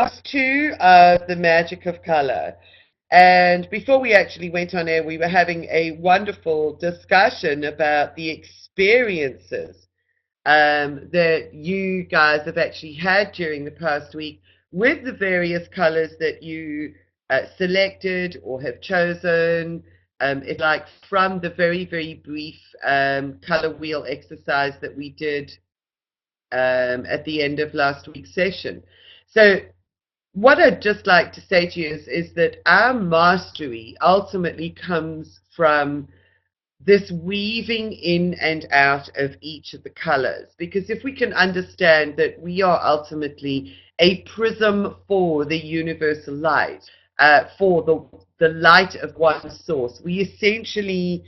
us two of the magic of color. And before we actually went on air, we were having a wonderful discussion about the experiences that you guys have actually had during the past week with the various colors that you selected or have chosen. It's like from the very, very brief color wheel exercise that we did at the end of last week's session. So what I'd just like to say to you is that our mastery ultimately comes from this weaving in and out of each of the colors. Because if we can understand that we are ultimately a prism for the universal light, for the light of one source, we essentially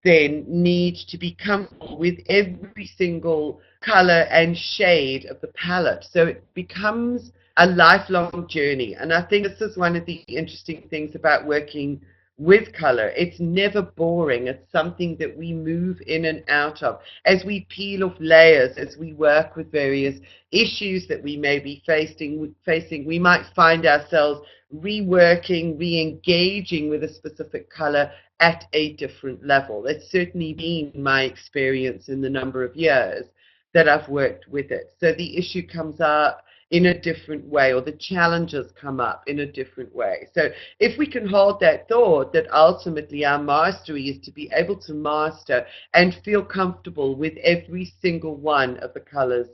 then need to be comfortable with every single color and shade of the palette. So it becomes a lifelong journey. And I think this is one of the interesting things about working with color. It's never boring. It's something that we move in and out of as we peel off layers, as we work with various issues that we may be facing. We might find ourselves reworking, re-engaging with a specific color at a different level. It's certainly been my experience in the number of years that I've worked with it. So the issue comes up in a different way, or the challenges come up in a different way. So if we can hold that thought that ultimately our mastery is to be able to master and feel comfortable with every single one of the colors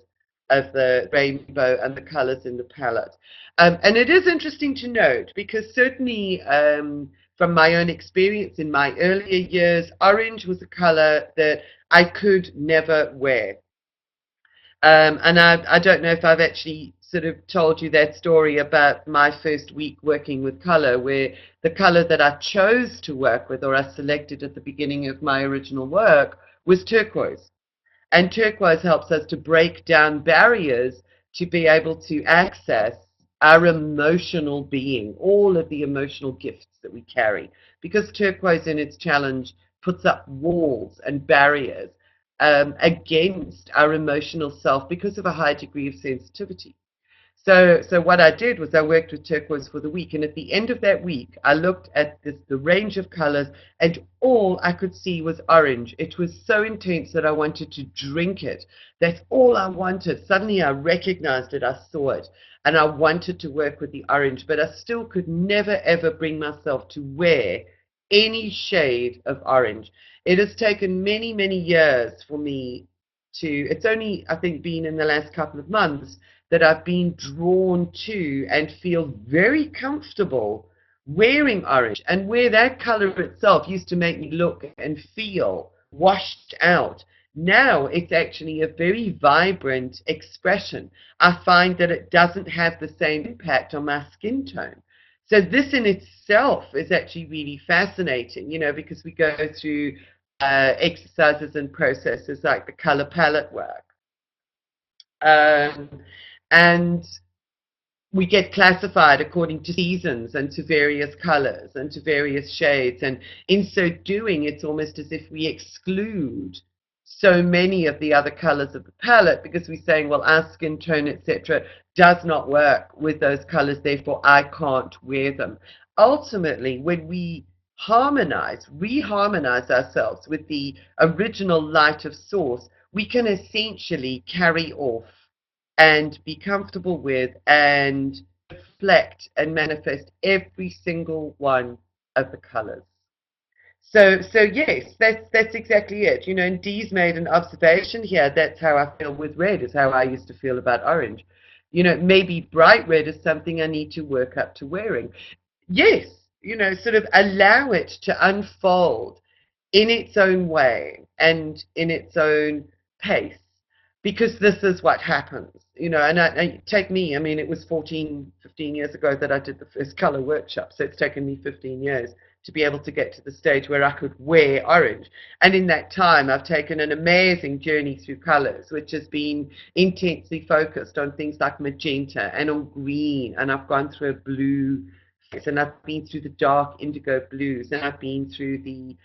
of the rainbow and the colors in the palette. And it is interesting to note, because certainly from my own experience in my earlier years, orange was a color that I could never wear. And I don't know if I've actually sort of told you that story about my first week working with color, where the color that I chose to work with, or I selected at the beginning of my original work, was turquoise. And turquoise helps us to break down barriers to be able to access our emotional being, all of the emotional gifts that we carry. Because turquoise in its challenge puts up walls and barriers against our emotional self because of a high degree of sensitivity. So what I did was I worked with turquoise for the week, and at the end of that week, I looked at the range of colors, and all I could see was orange. It was so intense that I wanted to drink it. That's all I wanted. Suddenly I recognized it, I saw it, and I wanted to work with the orange, but I still could never, ever bring myself to wear any shade of orange. It has taken many, many years for me it's only, I think, been in the last couple of months that I've been drawn to and feel very comfortable wearing orange, and where that color itself used to make me look and feel washed out. Now it's actually a very vibrant expression. I find that it doesn't have the same impact on my skin tone. So this in itself is actually really fascinating, because we go through exercises and processes like the color palette work. Um, and we get classified according to seasons and to various colors and to various shades. And in so doing, it's almost as if we exclude so many of the other colors of the palette, because we're saying, well, our skin tone, etc., does not work with those colors, therefore I can't wear them. Ultimately, when we reharmonize ourselves with the original light of source, we can essentially carry off and be comfortable with and reflect and manifest every single one of the colors. So yes, that's exactly it. And Dee's made an observation here. That's how I feel with red, is how I used to feel about orange. Maybe bright red is something I need to work up to wearing. Yes, sort of allow it to unfold in its own way and in its own pace, because this is what happens, and take me, I mean, it was 15 years ago that I did the first color workshop, so it's taken me 15 years to be able to get to the stage where I could wear orange. And in that time, I've taken an amazing journey through colors, which has been intensely focused on things like magenta and on green, and I've gone through a blue phase, and I've been through the dark indigo blues, and I've been through the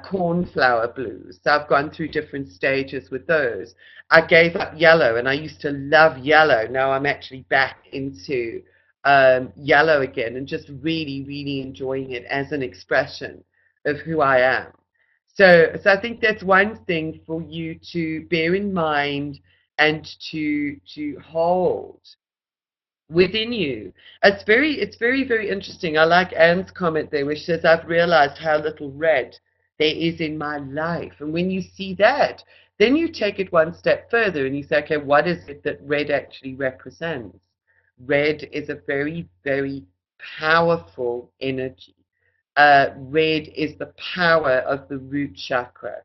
cornflower blues. So I've gone through different stages with those. I gave up yellow, and I used to love yellow. Now I'm actually back into yellow again, and just really, really enjoying it as an expression of who I am. So I think that's one thing for you to bear in mind and to hold within you. It's very, very interesting. I like Anne's comment there, which says, I've realized how little red there is in my life. And when you see that, then you take it one step further and you say, okay, what is it that red actually represents? Red is a very, very powerful energy. Red is the power of the root chakra.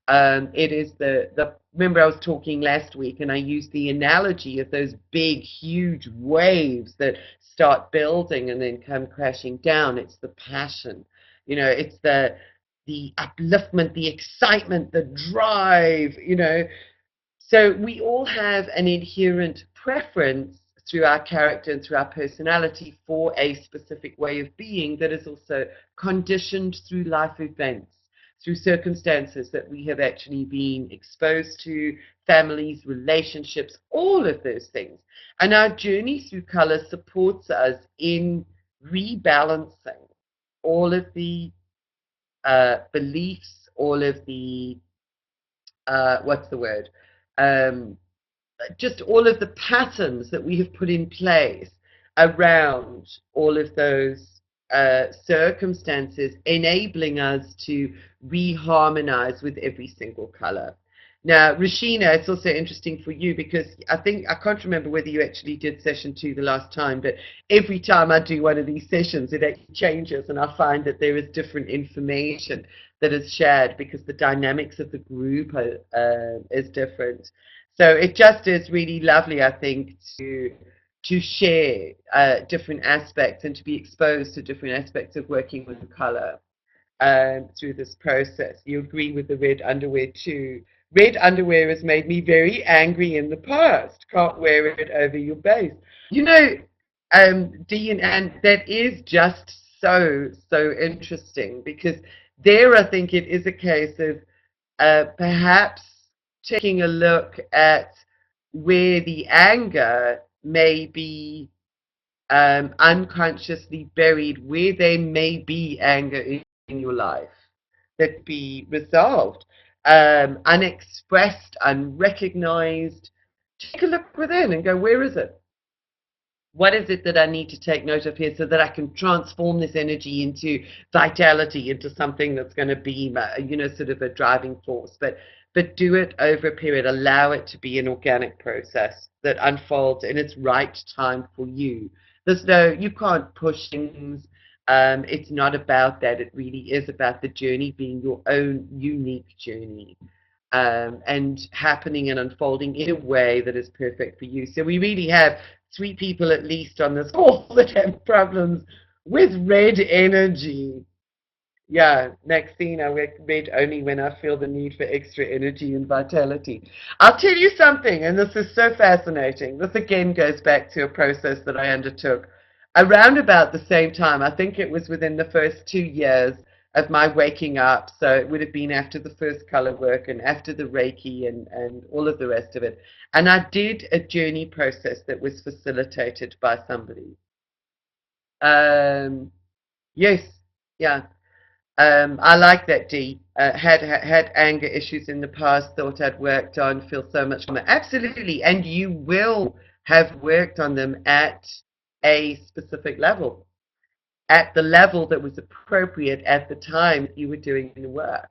It is remember I was talking last week and I used the analogy of those big, huge waves that start building and then come crashing down. It's the passion. It's the upliftment, the excitement, the drive, So we all have an inherent preference through our character and through our personality for a specific way of being that is also conditioned through life events, through circumstances that we have actually been exposed to, families, relationships, all of those things. And our journey through color supports us in rebalancing all of the beliefs, all of the, what's the word? Just all of the patterns that we have put in place around all of those circumstances, enabling us to reharmonize with every single color. Now, Rashina, it's also interesting for you because I can't remember whether you actually did session 2 the last time, but every time I do one of these sessions, it actually changes and I find that there is different information that is shared because the dynamics of the group is different. So it just is really lovely, I think, to share different aspects and to be exposed to different aspects of working with color through this process. You agree with the red underwear too. Red underwear has made me very angry in the past. Can't wear it over your base. Dee and Anne, that is just so interesting because there I think it is a case of perhaps taking a look at where the anger may be unconsciously buried, where there may be anger in your life that be resolved, unexpressed, unrecognized. Take a look within and go, where is it? What is it that I need to take note of here so that I can transform this energy into vitality, into something that's going to be, sort of a driving force. But do it over a period. Allow it to be an organic process that unfolds in its right time for you. You can't push things. It's not about that. It really is about the journey being your own unique journey. And happening and unfolding in a way that is perfect for you. So we really have 3 people at least on this call that have problems with red energy. Yeah, Maxine, I work red only when I feel the need for extra energy and vitality. I'll tell you something, and this is so fascinating. This again goes back to a process that I undertook around about the same time. I think it was within the first 2 years of my waking up. So it would have been after the first color work and after the Reiki and all of the rest of it. And I did a journey process that was facilitated by somebody. Yes, yeah. I like that, Dee. Had anger issues in the past, thought I'd worked on, feel so much more. Absolutely. And you will have worked on them at a specific level, at the level that was appropriate at the time you were doing the work,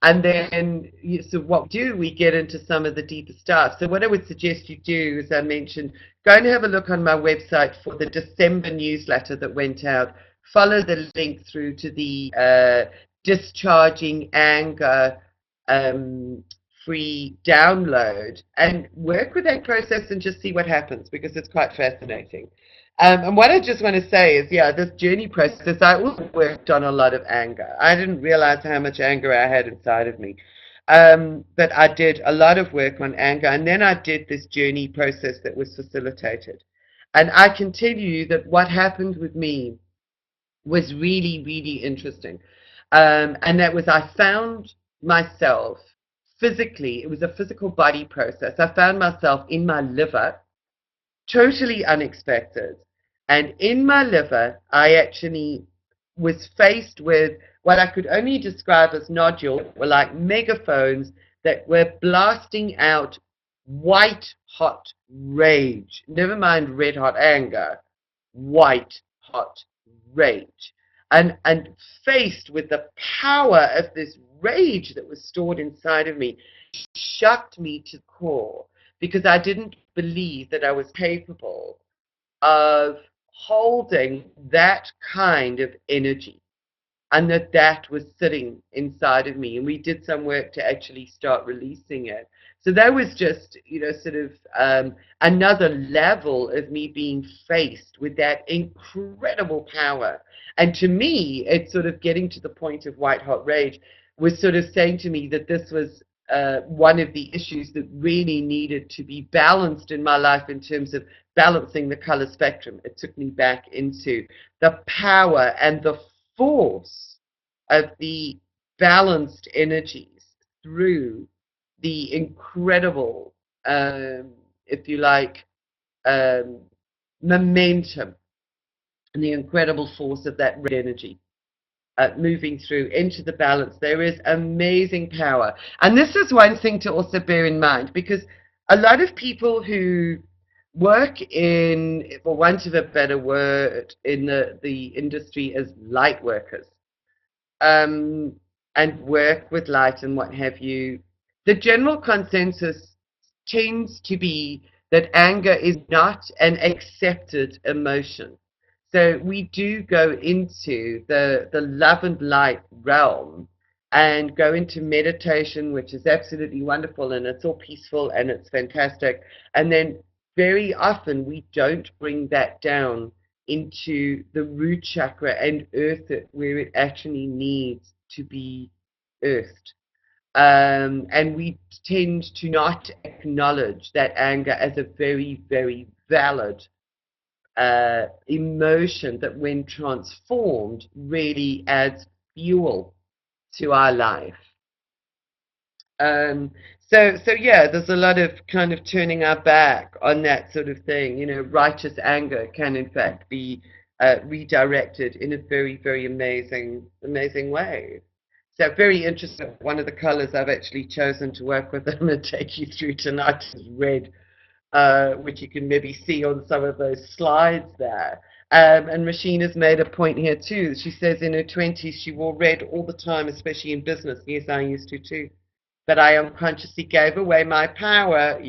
And then, so what we get into some of the deeper stuff. So what I would suggest you do, as I mentioned, go and have a look on my website for the December newsletter that went out. Follow the link through to the Discharging Anger free download and work with that process and just see what happens because it's quite fascinating. And what I just want to say is, this journey process, I also worked on a lot of anger. I didn't realize how much anger I had inside of me. But I did a lot of work on anger, and then I did this journey process that was facilitated. And I can tell you that what happened with me was really, really interesting. And that was I found myself physically, it was a physical body process. I found myself in my liver, totally unexpected. And in my liver, I actually was faced with what I could only describe as nodules, were like megaphones that were blasting out white hot rage. Never mind red hot anger, white hot rage. And faced with the power of this rage that was stored inside of me, shocked me to the core because I didn't believe that I was capable of holding that kind of energy and that that was sitting inside of me. And we did some work to actually start releasing it. So that was just, sort of another level of me being faced with that incredible power. And to me, it's sort of getting to the point of white hot rage was sort of saying to me that this was one of the issues that really needed to be balanced in my life in terms of balancing the color spectrum. It took me back into the power and the force of the balanced energies through the incredible, if you like, um, momentum and the incredible force of that red energy. Moving through into the balance, there is amazing power. And this is one thing to also bear in mind because a lot of people who work in, for want of a better word, in the industry as light workers, um, and work with light and what have you, the general consensus tends to be that anger is not an accepted emotion. So we do go into the love and light realm and go into meditation, which is absolutely wonderful and it's all peaceful and it's fantastic. And then very often we don't bring that down into the root chakra and earth it where it actually needs to be earthed. And we tend to not acknowledge that anger as a very, very valid emotion that, when transformed, really adds fuel to our life. Um, so yeah, there's a lot of kind of turning our back on that sort of thing. Righteous anger can in fact be redirected in a very, very amazing way. So very interesting. One of the colors I've actually chosen to work with them and take you through tonight is red, which you can maybe see on some of those slides there. And Machina's made a point here too. She says in her 20s she wore red all the time, especially in business. Yes, I used to too. But I unconsciously gave away my power,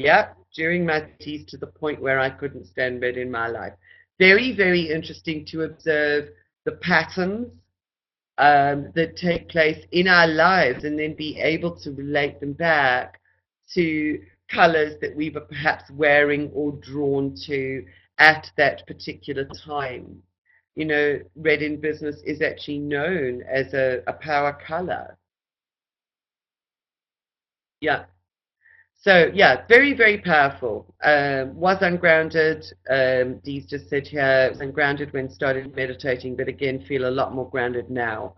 during my 20s to the point where I couldn't stand red in my life. Very, very interesting to observe the patterns that take place in our lives and then be able to relate them back to colors that we were perhaps wearing or drawn to at that particular time. Red in business is actually known as a power color. Yeah. So yeah, very, very powerful. Was ungrounded. Dee's just said here, was ungrounded when started meditating, but again, feel a lot more grounded now.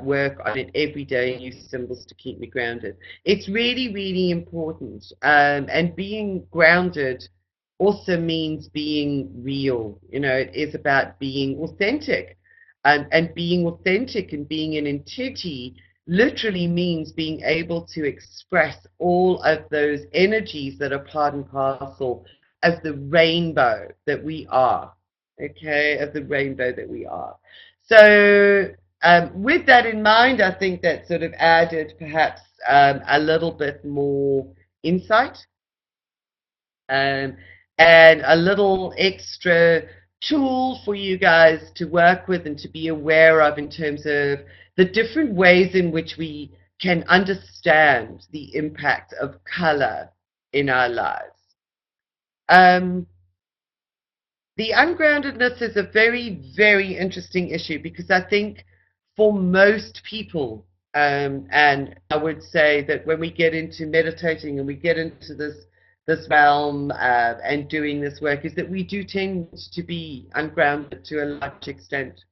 Work on it every day, use symbols to keep me grounded. It's really, really important. And being grounded also means being real. It is about being authentic. And being authentic and being in integrity literally means being able to express all of those energies that are part and parcel of the rainbow that we are, okay, of the rainbow that we are. So with that in mind, I think that sort of added perhaps a little bit more insight um, and a little extra tool for you guys to work with and to be aware of in terms of the different ways in which we can understand the impact of color in our lives. The ungroundedness is a very, very interesting issue because I think for most people, and I would say that when we get into meditating and we get into this realm and doing this work, is that we do tend to be ungrounded to a large extent.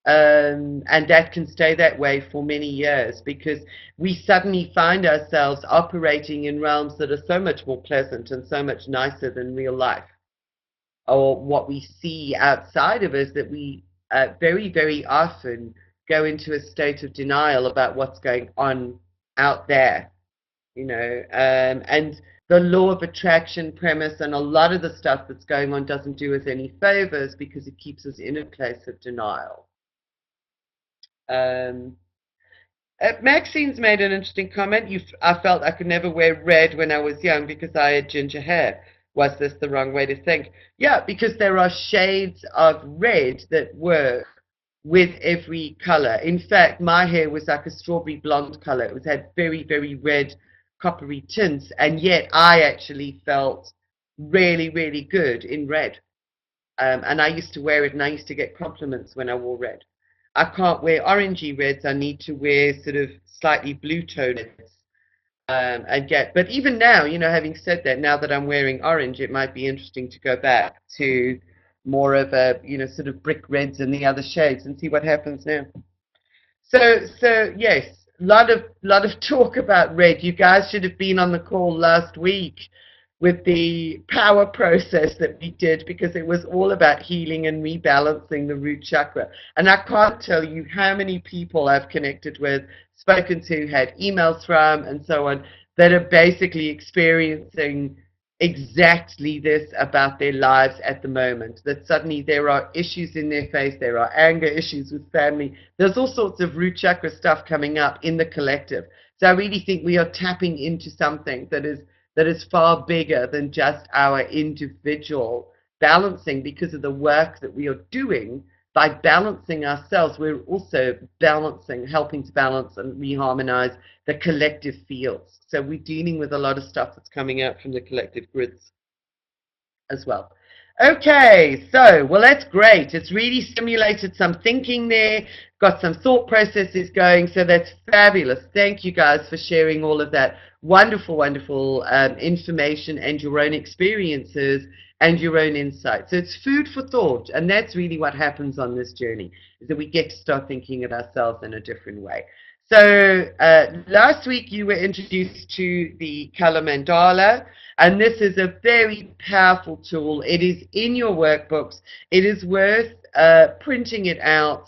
And that can stay that way for many years because we suddenly find ourselves operating in realms that are so much more pleasant and so much nicer than real life. or what we see outside of us, that we very, very often go into a state of denial about what's going on out there, and the law of attraction premise and a lot of the stuff that's going on doesn't do us any favors because it keeps us in a place of denial. Um, Maxine's made an interesting comment. I felt I could never wear red when I was young because I had ginger hair. Was this the wrong way to think? Yeah, because there are shades of red that work with every color. In fact, my hair was like a strawberry blonde color. Had very, very red, coppery tints, and yet I actually felt really, really good in red. And I used to wear it, and I used to get compliments when I wore red. I can't wear orangey reds. I need to wear sort of slightly blue toned reds. But even now, having said that, now that I'm wearing orange, it might be interesting to go back to more of a, sort of brick reds and the other shades and see what happens now. So yes, lot of talk about red. You guys should have been on the call last week with the power process that we did, because it was all about healing and rebalancing the root chakra. And I can't tell you how many people I've connected with, spoken to, had emails from, and so on, that are basically experiencing exactly this about their lives at the moment, that suddenly there are issues in their face, there are anger issues with family, there's all sorts of root chakra stuff coming up in the collective. So I really think we are tapping into something that is far bigger than just our individual balancing. Because of the work that we are doing, by balancing ourselves, we're also helping to balance and reharmonize the collective fields. So we're dealing with a lot of stuff that's coming out from the collective grids as well. Okay, well, that's great. It's really stimulated some thinking there, got some thought processes going, so that's fabulous. Thank you guys for sharing all of that wonderful, wonderful information and your own experiences and your own insights. So it's food for thought, and that's really what happens on this journey, is that we get to start thinking of ourselves in a different way. So last week you were introduced to the color mandala, and this is a very powerful tool. It is in your workbooks. It is worth printing it out,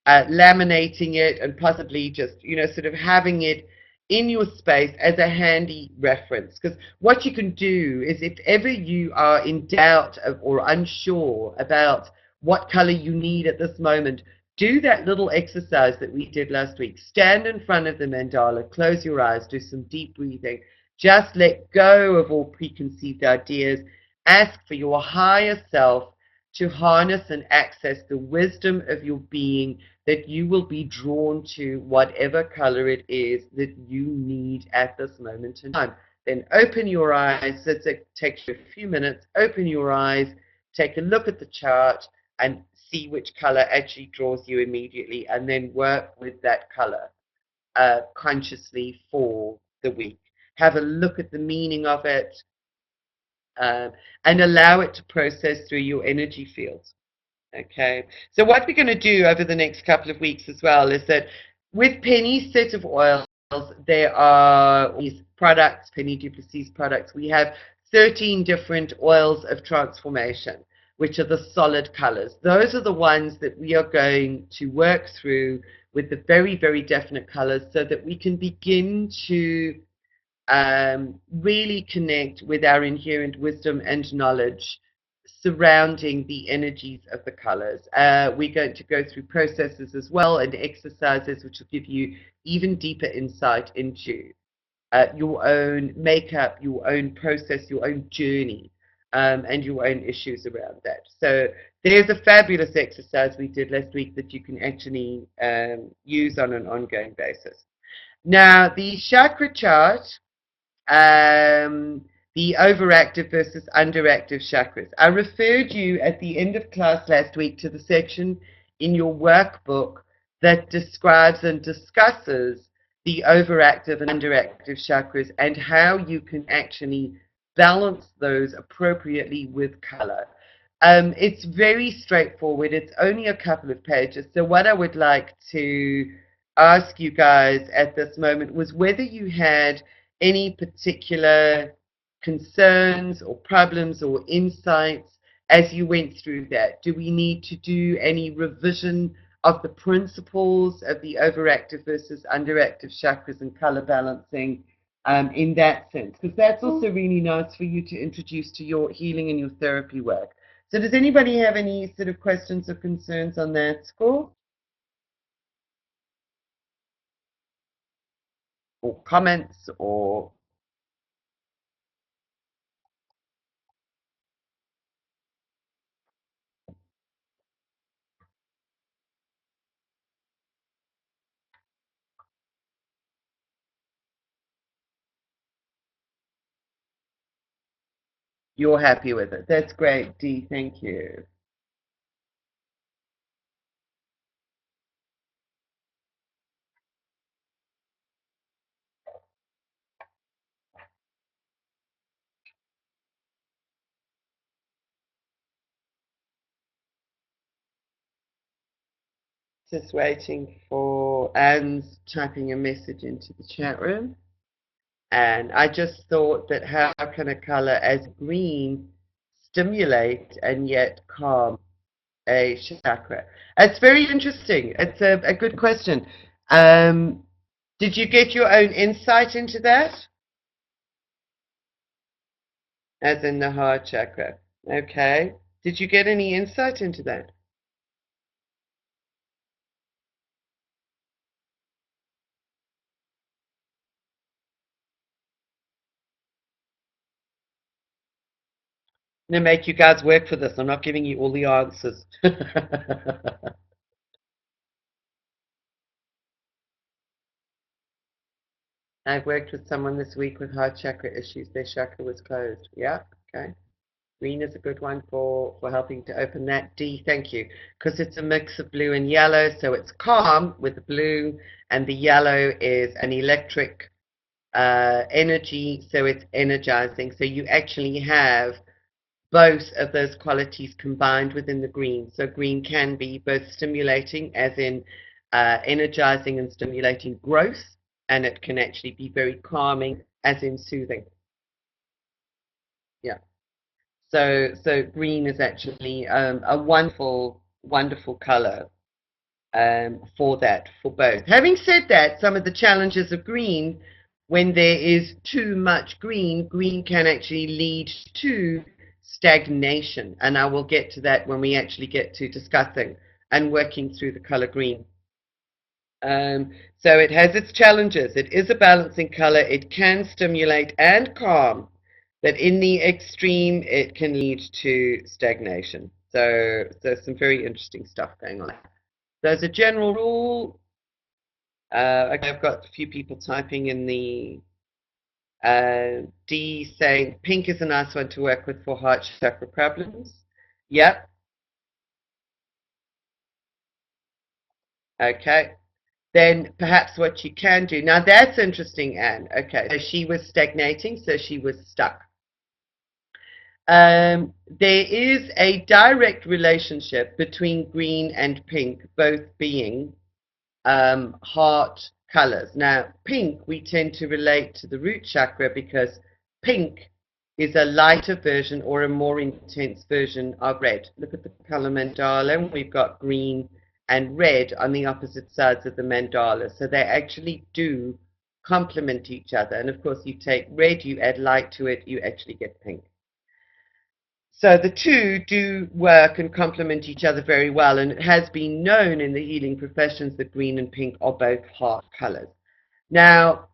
laminating it, and possibly just, sort of having it in your space as a handy reference. Because what you can do is, if ever you are in doubt or unsure about what color you need at this moment, do that little exercise that we did last week. Stand in front of the mandala, close your eyes, do some deep breathing. Just let go of all preconceived ideas. Ask for your higher self to harness and access the wisdom of your being, that you will be drawn to whatever color it is that you need at this moment in time. Then open your eyes. It takes you a few minutes. Open your eyes, take a look at the chart, and see which color actually draws you immediately, and then work with that color consciously for the week. Have a look at the meaning of it, and allow it to process through your energy fields. Okay, so what we're going to do over the next couple of weeks as well is that with Penny's set of oils, there are these products, Penny Duplessis products. We have 13 different oils of transformation, which are the solid colors. Those are the ones that we are going to work through with the very, very definite colors, so that we can begin to really connect with our inherent wisdom and knowledge surrounding the energies of the colors. We're going to go through processes as well, and exercises which will give you even deeper insight into your own makeup, your own process, your own journey, and your own issues around that. So there's a fabulous exercise we did last week that you can actually use on an ongoing basis. Now, the chakra chart, the overactive versus underactive chakras. I referred you at the end of class last week to the section in your workbook that describes and discusses the overactive and underactive chakras, and how you can actually balance those appropriately with color. It's very straightforward. It's only a couple of pages. So what I would like to ask you guys at this moment was whether you had any particular concerns or problems or insights as you went through that? Do we need to do any revision of the principles of the overactive versus underactive chakras and color balancing in that sense? Because that's also really nice for you to introduce to your healing and your therapy work. So does anybody have any sort of questions or concerns on that score? Or comments or you're happy with it? That's great, Dee. Thank you. Just waiting for Anne's typing a message into the chat room. And I just thought that how can a color as green stimulate and yet calm a chakra? It's very interesting. It's a good question. Did you get your own insight into that? As in the heart chakra. Okay. Did you get any insight into that? I'm going to make you guys work for this. I'm not giving you all the answers. I've worked with someone this week with heart chakra issues. Their chakra was closed. Yeah, okay. Green is a good one for helping to open that. D, thank you. Because it's a mix of blue and yellow, so it's calm with the blue, and the yellow is an electric energy, so it's energizing. So you actually have both of those qualities combined within the green. So green can be both stimulating, as in energizing and stimulating growth, and it can actually be very calming, as in soothing. Yeah. So green is actually a wonderful, wonderful color for that, for both. Having said that, some of the challenges of green, when there is too much green, green can actually lead to stagnation. And I will get to that when we actually get to discussing and working through the color green. So it has its challenges. It is a balancing color. It can stimulate and calm, but in the extreme, it can lead to stagnation. So there's some very interesting stuff going on. So as a general rule, okay, I've got a few people typing in the D saying pink is a nice one to work with for heart chakra problems. Yep. Okay. Then perhaps what you can do. Now that's interesting, Anne. Okay. So she was stagnating, so she was stuck. There is a direct relationship between green and pink, both being heart colors. Now, pink we tend to relate to the root chakra because pink is a lighter version or a more intense version of red. Look at the color mandala. We've got green and red on the opposite sides of the mandala. So they actually do complement each other. And of course, you take red, you add light to it, you actually get pink. So the two do work and complement each other very well, and it has been known in the healing professions that green and pink are both heart colors. Now,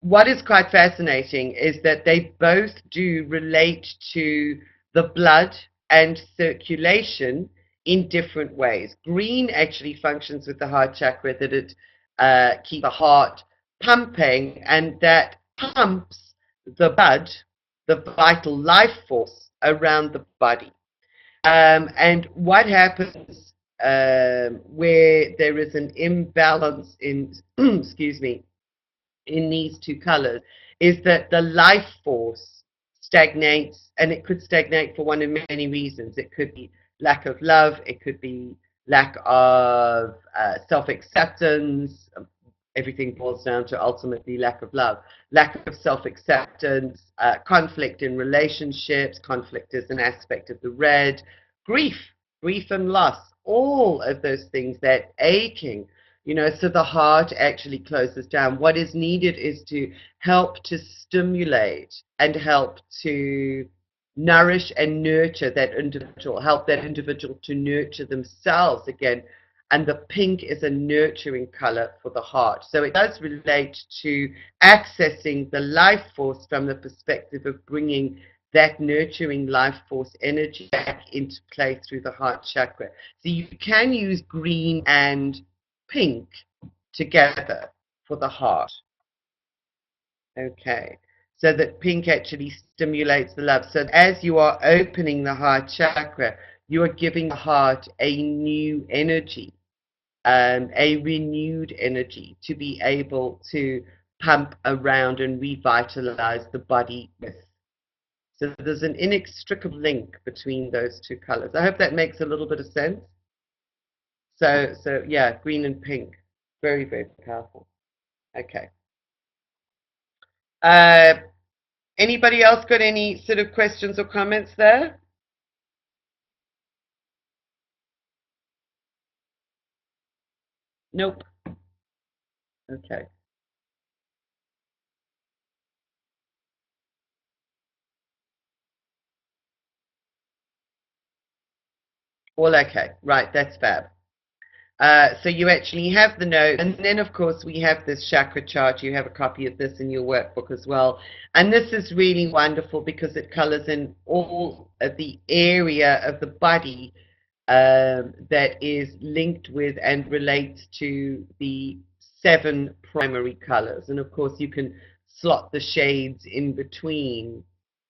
what is quite fascinating is that they both do relate to the blood and circulation in different ways. Green actually functions with the heart chakra that it keeps the heart pumping, and that pumps the blood, the vital life force around the body. And what happens where there is an imbalance in, excuse me, in these two colors is that the life force stagnates, and it could stagnate for one of many reasons. It could be lack of love, it could be lack of self-acceptance. Everything boils down to ultimately lack of love, lack of self-acceptance, conflict in relationships. Conflict is an aspect of the red. grief, grief and loss, all of those things, that aching, so the heart actually closes down. What is needed is to help to stimulate and help to nourish and nurture that individual, help that individual to nurture themselves again. And the pink is a nurturing color for the heart. So it does relate to accessing the life force from the perspective of bringing that nurturing life force energy back into play through the heart chakra. So you can use green and pink together for the heart. Okay. So that pink actually stimulates the love. So as you are opening the heart chakra, you are giving the heart a new energy, a renewed energy to be able to pump around and revitalize the body with. So there's an inextricable link between those two colors. I hope that makes a little bit of sense. So yeah, green and pink, very, very powerful. Okay. Uh, Anybody else got any sort of questions or comments there? Nope. Okay. All okay. Right, that's fab. So you actually have the note, and then of course we have this chakra chart. You have a copy of this in your workbook as well. And this is really wonderful because it colors in all of the area of the body that is linked with and relates to the 7 primary colors. And of course you can slot the shades in between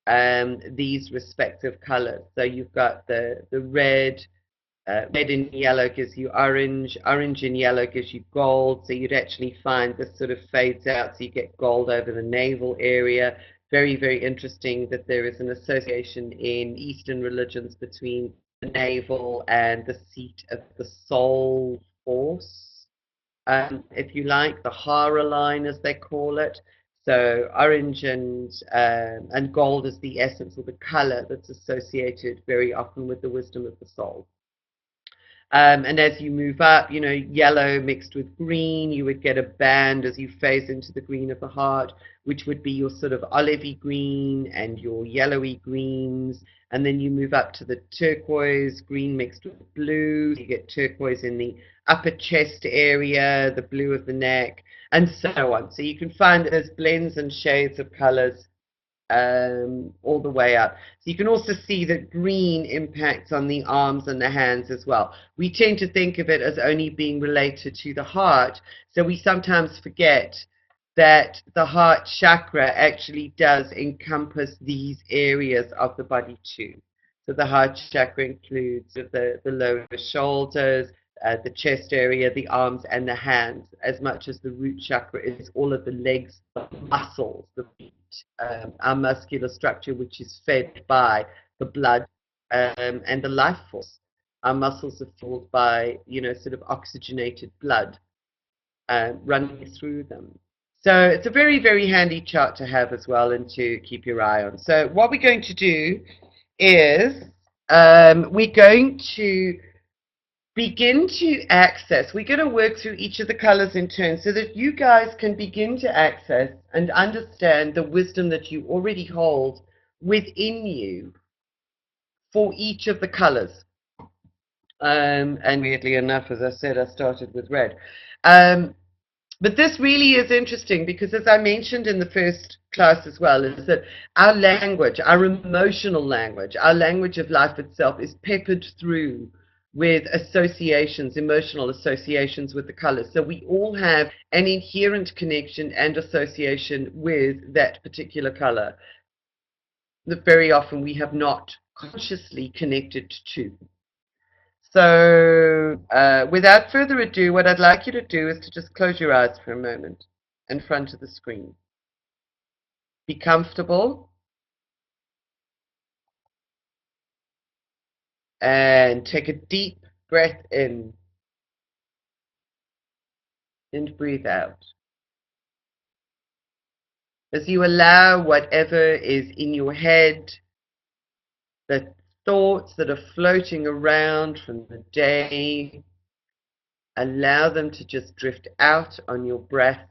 these respective colors. So you've got the red and yellow gives you orange, orange and yellow gives you gold, so you'd actually find this sort of fades out, so you get gold over the navel area. Very, very interesting that there is an association in Eastern religions between the navel and the seat of the soul force, if you like, the Hara line as they call it. So orange and gold is the essence or the color that's associated very often with the wisdom of the soul. And as you move up, yellow mixed with green, you would get a band as you phase into the green of the heart, which would be your sort of olivey green and your yellowy greens. And then you move up to the turquoise, green mixed with blue. You get turquoise in the upper chest area, the blue of the neck, and so on. So you can find that there's blends and shades of colors all the way up. So you can also see that green impacts on the arms and the hands as well. We tend to think of it as only being related to the heart, so we sometimes forget that the heart chakra actually does encompass these areas of the body too. So the heart chakra includes the lower shoulders, the chest area, the arms, and the hands, as much as the root chakra is all of the legs, the muscles, the feet, our muscular structure, which is fed by the blood and the life force. Our muscles are fueled by, sort of oxygenated blood running through them. So it's a very, very handy chart to have as well and to keep your eye on. So what we're going to do is we're going to begin to access. We're going to work through each of the colors in turn so that you guys can begin to access and understand the wisdom that you already hold within you for each of the colors. And weirdly enough, as I said, I started with red. But this really is interesting because, as I mentioned in the first class as well, is that our language, our emotional language, our language of life itself is peppered through with associations, emotional associations with the colors. So we all have an inherent connection and association with that particular color that very often we have not consciously connected to. So without further ado, what I'd like you to do is to just close your eyes for a moment in front of the screen. Be comfortable and take a deep breath in and breathe out. As you allow whatever is in your head that's thoughts that are floating around from the day, allow them to just drift out on your breath,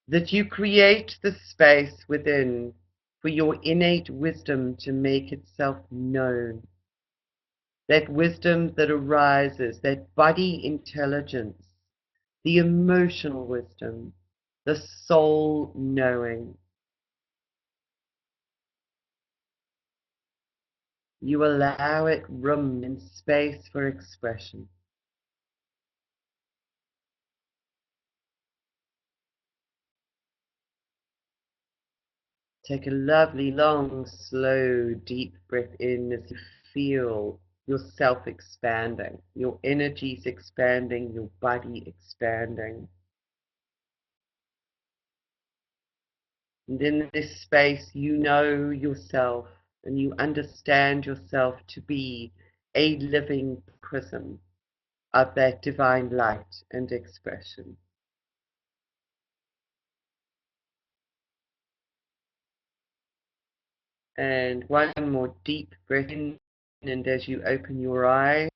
that you create the space within for your innate wisdom to make itself known. That wisdom that arises, that body intelligence, the emotional wisdom, the soul knowing. You allow it room and space for expression. Take a lovely, long, slow, deep breath in as you feel yourself expanding, your energies expanding, your body expanding. And in this space, you know yourself and you understand yourself to be a living prism of that divine light and expression. And one more deep breath in, and as you open your eyes,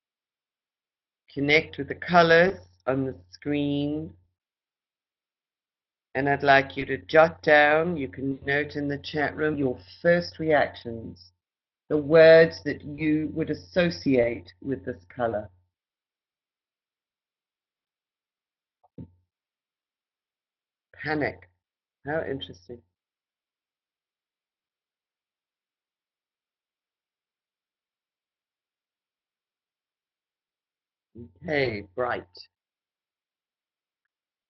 connect with the colors on the screen. And I'd like you to jot down, you can note in the chat room, your first reactions, the words that you would associate with this color. Panic. How interesting. Okay, bright.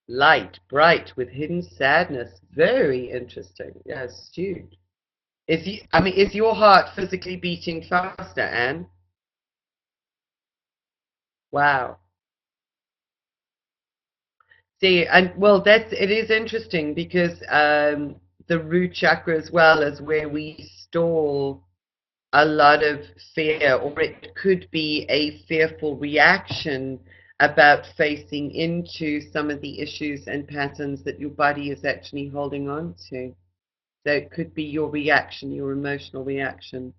Light, bright with hidden sadness. Very interesting. Yes, Jude. Is your heart physically beating faster, Anne? Wow. See, and well, it is interesting because the root chakra as well is where we store a lot of fear, or it could be a fearful reaction about facing into some of the issues and patterns that your body is actually holding on to. So it could be your reaction, your emotional reaction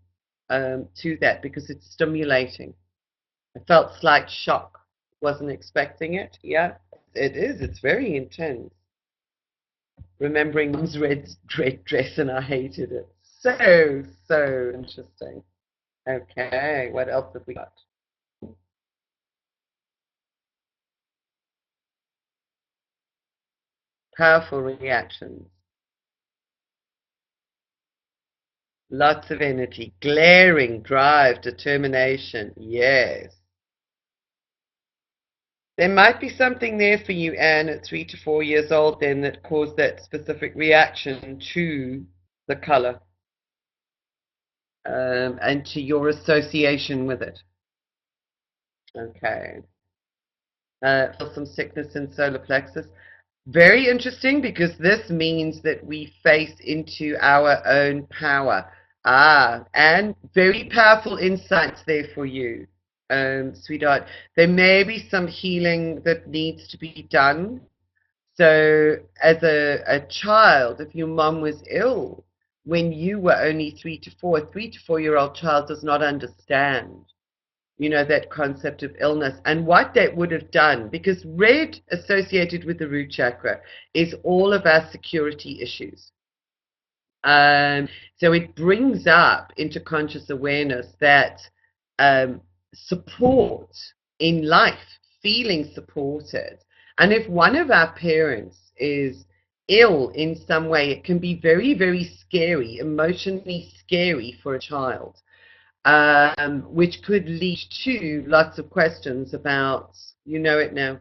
to that because it's stimulating. I felt slight shock. Wasn't expecting it. Yeah, it is. It's very intense. Remembering mom's red dress and I hated it. So, so interesting. Okay, what else have we got? Powerful reactions. Lots of energy. Glaring drive, determination. Yes. There might be something there for you, Anne, at 3 to 4 years old then that caused that specific reaction to the color and to your association with it. Okay. Feel some sickness in solar plexus. Very interesting because this means that we face into our own power. Ah, and very powerful insights there for you, sweetheart. There may be some healing that needs to be done. So, as a child, if your mom was ill when you were only 3 to 4, a 3 to 4 year old child does not understand, that concept of illness and what that would have done, because red associated with the root chakra is all of our security issues. So it brings up into conscious awareness that support in life, feeling supported. And if one of our parents is ill in some way, it can be very, very scary, emotionally scary for a child, which could lead to lots of questions about, it now.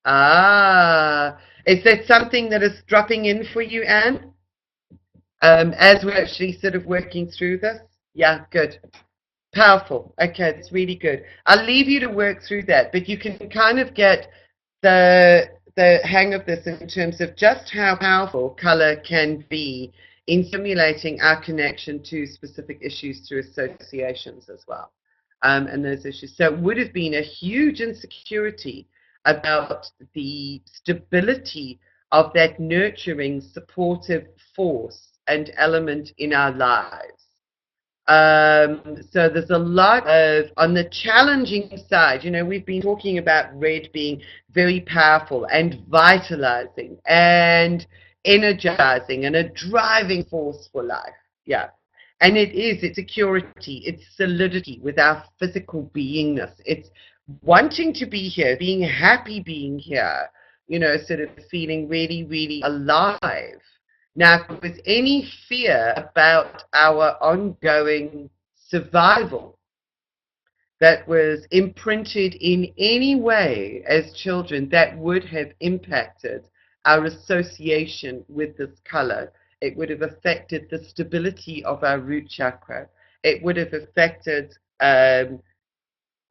Ah, is that something that is dropping in for you, Anne? As we're actually sort of working through this? Yeah, good. Powerful. Okay, that's really good. I'll leave you to work through that, but you can kind of get the hang of this in terms of just how powerful color can be in stimulating our connection to specific issues through associations as well, and those issues. So it would have been a huge insecurity about the stability of that nurturing, supportive force and element in our lives. So there's a lot of, on the challenging side, we've been talking about red being very powerful and vitalizing and energizing and a driving force for life. Yeah. And it is, it's security, it's solidity with our physical beingness. It's wanting to be here, being happy being here, sort of feeling really, really alive. Now, if there was any fear about our ongoing survival that was imprinted in any way as children, that would have impacted our association with this color. It would have affected the stability of our root chakra. It would have affected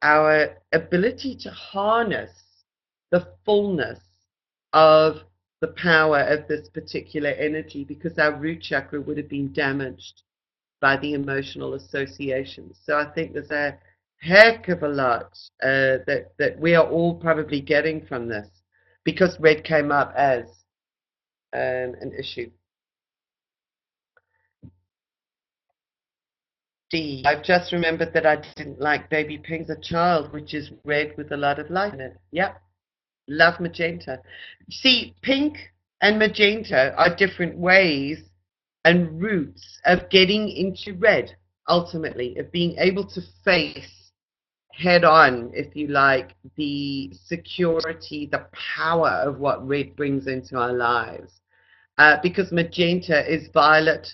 our ability to harness the fullness of the power of this particular energy, because our root chakra would have been damaged by the emotional associations. So I think there's a heck of a lot that we are all probably getting from this, because red came up as an issue. D. I've just remembered that I didn't like baby pink as a child, which is red with a lot of light in it. Yep. Love magenta. See, pink and magenta are different ways and routes of getting into red, ultimately, of being able to face head on, if you like, the security, the power of what red brings into our lives. Because magenta is violet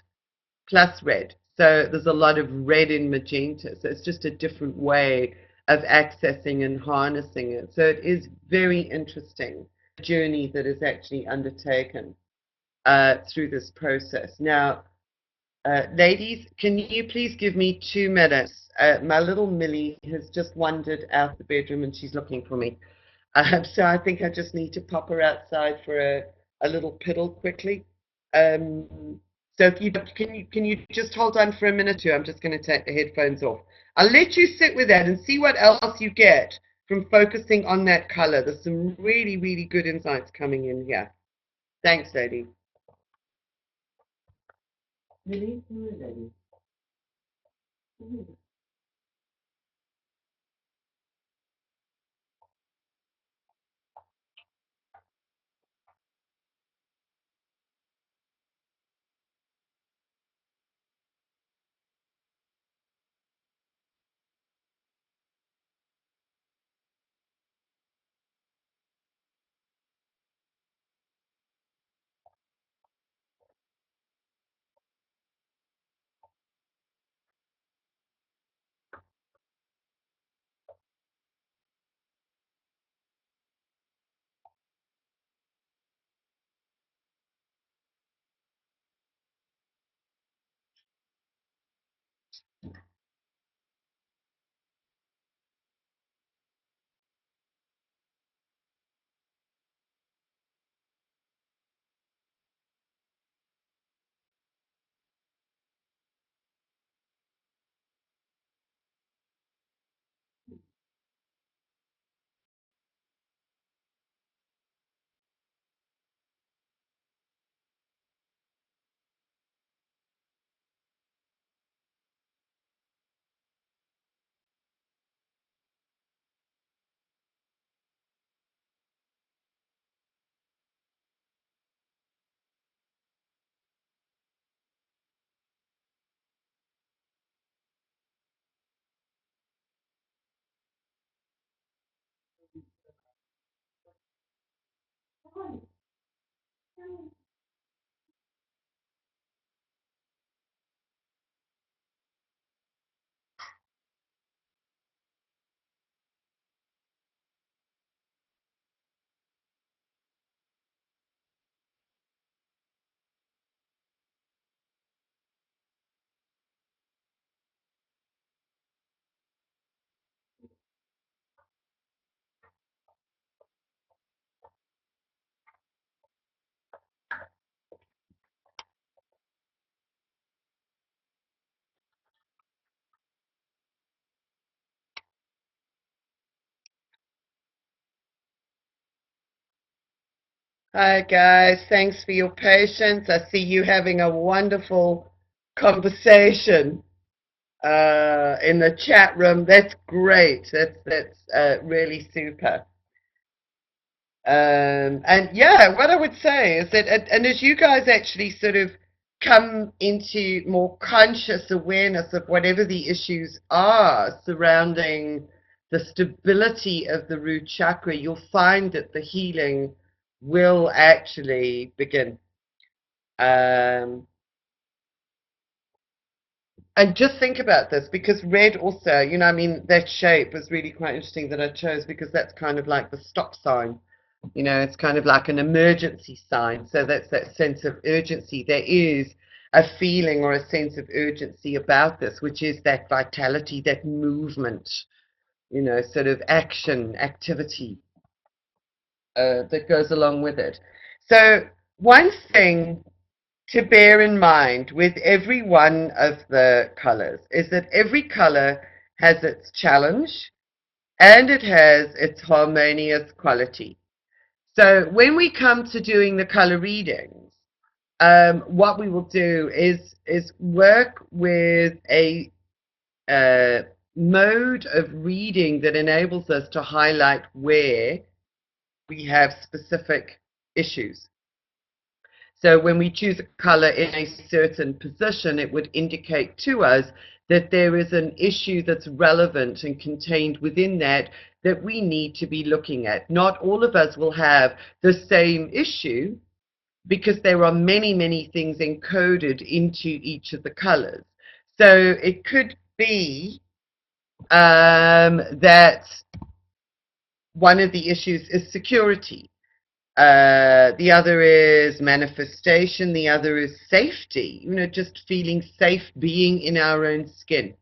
plus red. So there's a lot of red in magenta. So it's just a different way of accessing and harnessing it. So it is very interesting journey that is actually undertaken through this process. Now, ladies, can you please give me 2 minutes? My little Millie has just wandered out the bedroom and she's looking for me. So I think I just need to pop her outside for a little piddle quickly. So if you can you just hold on for a minute or two? I'm just going to take the headphones off. I'll let you sit with that and see what else you get from focusing on that color. There's some really, really good insights coming in here. Thanks, lady. Lily, lady. Hi guys, thanks for your patience. I see you having a wonderful conversation. in the chat room. That's great. That's really super. And yeah, what I would say is that, and as you guys actually sort of come into more conscious awareness of whatever the issues are surrounding the stability of the root chakra, you'll find that the healing will actually begin. Um, and just think about this, because red also, I mean, that shape was really quite interesting that I chose, because that's kind of like the stop sign. It's kind of like an emergency sign. So that's that sense of urgency. There is a feeling or a sense of urgency about this, which is that vitality, that movement, sort of action, activity that goes along with it. So one thing to bear in mind with every one of the colors is that every color has its challenge and it has its harmonious quality. So when we come to doing the color readings, what we will do is work with a uh, mode of reading that enables us to highlight where we have specific issues. So when we choose a color in a certain position, it would indicate to us that there is an issue that's relevant and contained within that that we need to be looking at. Not all of us will have the same issue, because there are many, many things encoded into each of the colors. So it could be that one of the issues is security. The other is manifestation. The other is safety, just feeling safe being in our own skin.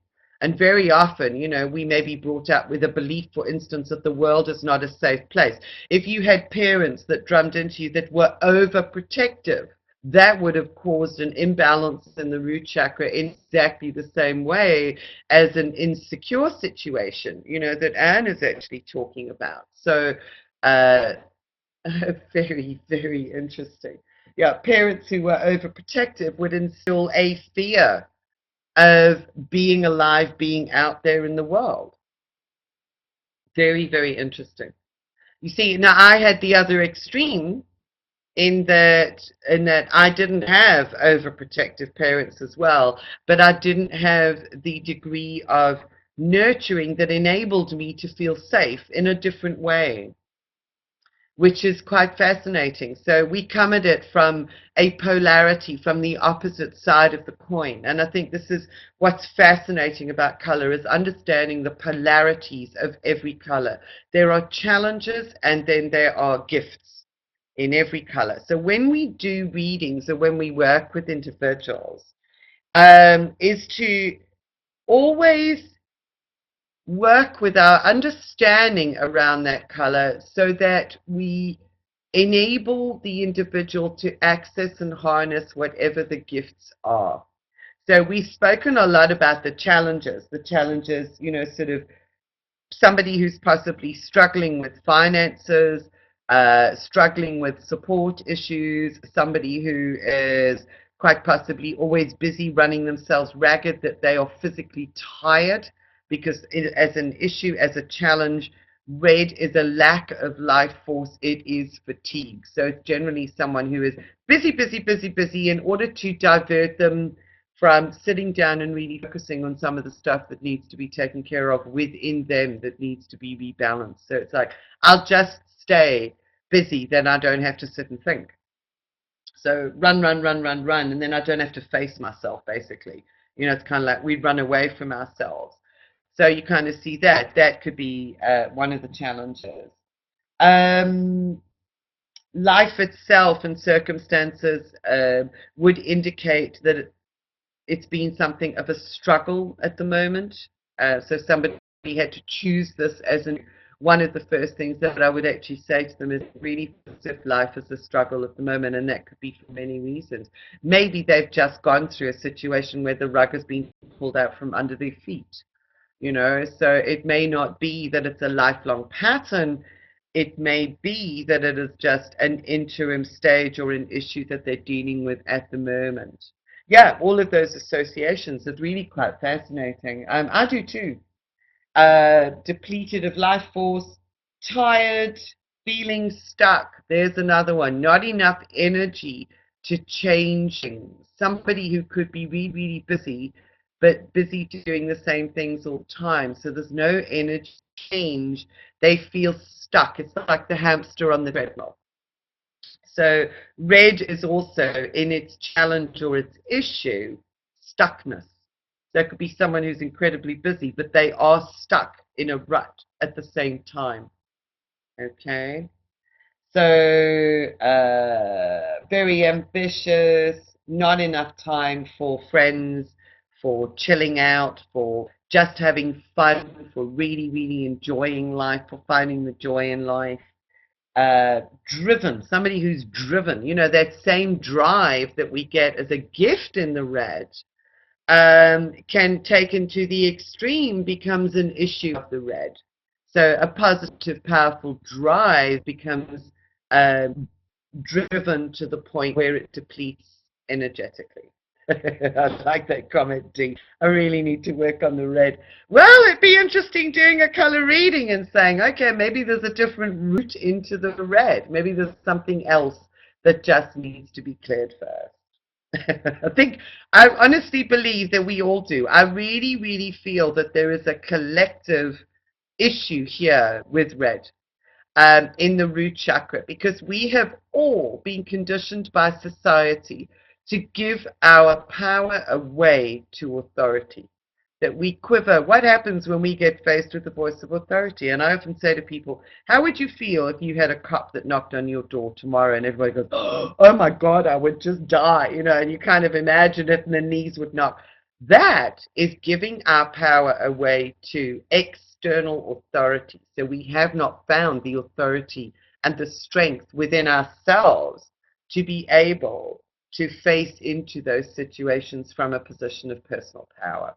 And very often, we may be brought up with a belief, for instance, that the world is not a safe place. If you had parents that drummed into you that were overprotective, that would have caused an imbalance in the root chakra in exactly the same way as an insecure situation, that Anne is actually talking about. So, very, very interesting. Yeah, parents who were overprotective would instill a fear of being alive, being out there in the world. Very, very interesting. You see, now I had the other extreme in that I didn't have overprotective parents as well, but I didn't have the degree of nurturing that enabled me to feel safe in a different way, which is quite fascinating. So we come at it from a polarity, from the opposite side of the coin. And I think this is what's fascinating about color, is understanding the polarities of every color. There are challenges and then there are gifts in every color. So when we do readings or when we work with individuals, is to always work with our understanding around that color so that we enable the individual to access and harness whatever the gifts are. So we've spoken a lot about the challenges, sort of somebody who's possibly struggling with finances, struggling with support issues, somebody who is quite possibly always busy running themselves ragged, that they are physically tired, because as an issue, as a challenge, red is a lack of life force. It is fatigue. So it's generally someone who is busy, busy, busy, busy, in order to divert them from sitting down and really focusing on some of the stuff that needs to be taken care of within them, that needs to be rebalanced. So it's like, I'll just stay busy, then I don't have to sit and think. So run, run, run, run, run, and then I don't have to face myself, basically. It's kind of like we run away from ourselves. So you kind of see that could be one of the challenges. Life itself and circumstances would indicate that it's been something of a struggle at the moment. So somebody had to choose this as one of the first things that I would actually say to them is, really accept life as a struggle at the moment, and that could be for many reasons. Maybe they've just gone through a situation where the rug has been pulled out from under their feet, so it may not be that it's a lifelong pattern. It may be that it is just an interim stage or an issue that they're dealing with at the moment. Yeah, all of those associations are really quite fascinating. I do too. Depleted of life force, tired, feeling stuck. There's another one. Not enough energy to change things. Somebody who could be really, really busy, but busy doing the same things all the time. So there's no energy to change. They feel stuck. It's like the hamster on the treadmill. So red is also in its challenge or its issue, stuckness. There could be someone who's incredibly busy, but they are stuck in a rut at the same time. Okay. So very ambitious, not enough time for friends, for chilling out, for just having fun, for really, really enjoying life, for finding the joy in life. Driven, somebody who's driven, that same drive that we get as a gift in the red, can taken to the extreme becomes an issue of the red. So a positive, powerful drive becomes uh, driven to the point where it depletes energetically. I like that comment, Dee. I really need to work on the red. Well, it'd be interesting doing a color reading and saying, okay, maybe there's a different route into the red. Maybe there's something else that just needs to be cleared first. I honestly believe that we all do. I really, really feel that there is a collective issue here with red, in the root chakra, because we have all been conditioned by society to give our power away to authority. That we quiver. What happens when we get faced with the voice of authority? And I often say to people, how would you feel if you had a cop that knocked on your door tomorrow and everybody goes, oh my God, I would just die, and you kind of imagine it and the knees would knock. That is giving our power away to external authority. So we have not found the authority and the strength within ourselves to be able to face into those situations from a position of personal power.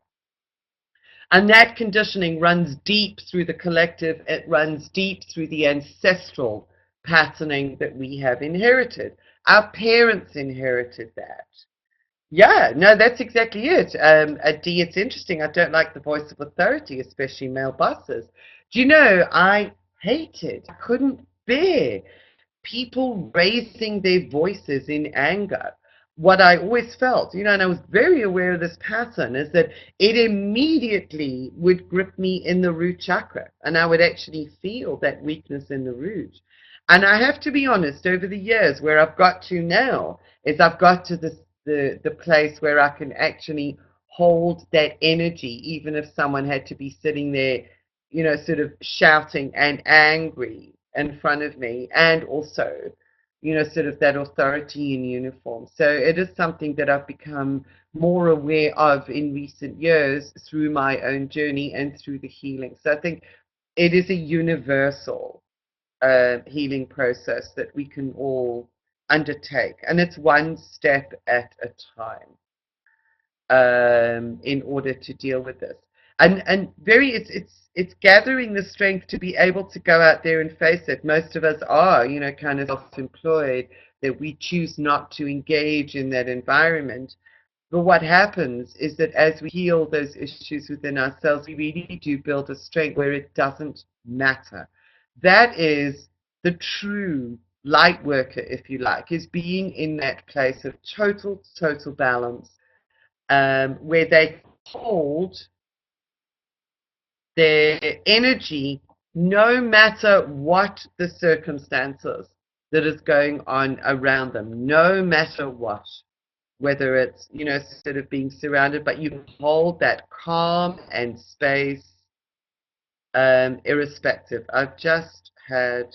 And that conditioning runs deep through the collective, it runs deep through the ancestral patterning that we have inherited. Our parents inherited that. Yeah, no, that's exactly it. D, it's interesting. I don't like the voice of authority, especially male bosses. Do you know, I hated, I couldn't bear people raising their voices in anger. What I always felt, and I was very aware of this pattern, is that it immediately would grip me in the root chakra, and I would actually feel that weakness in the root. And I have to be honest, over the years, where I've got to now is I've got to the place where I can actually hold that energy, even if someone had to be sitting there, sort of shouting and angry in front of me, and also, sort of that authority in uniform. So it is something that I've become more aware of in recent years through my own journey and through the healing. So I think it is a universal healing process that we can all undertake, and it's one step at a time, in order to deal with this. And very, it's gathering the strength to be able to go out there and face it. Most of us are, kind of self-employed, that we choose not to engage in that environment. But what happens is that as we heal those issues within ourselves, we really do build a strength where it doesn't matter. That is the true light worker, if you like, is being in that place of total, total balance, where they hold their energy no matter what the circumstances that is going on around them, no matter what. Whether it's, sort of being surrounded, but you hold that calm and space, irrespective. I've just had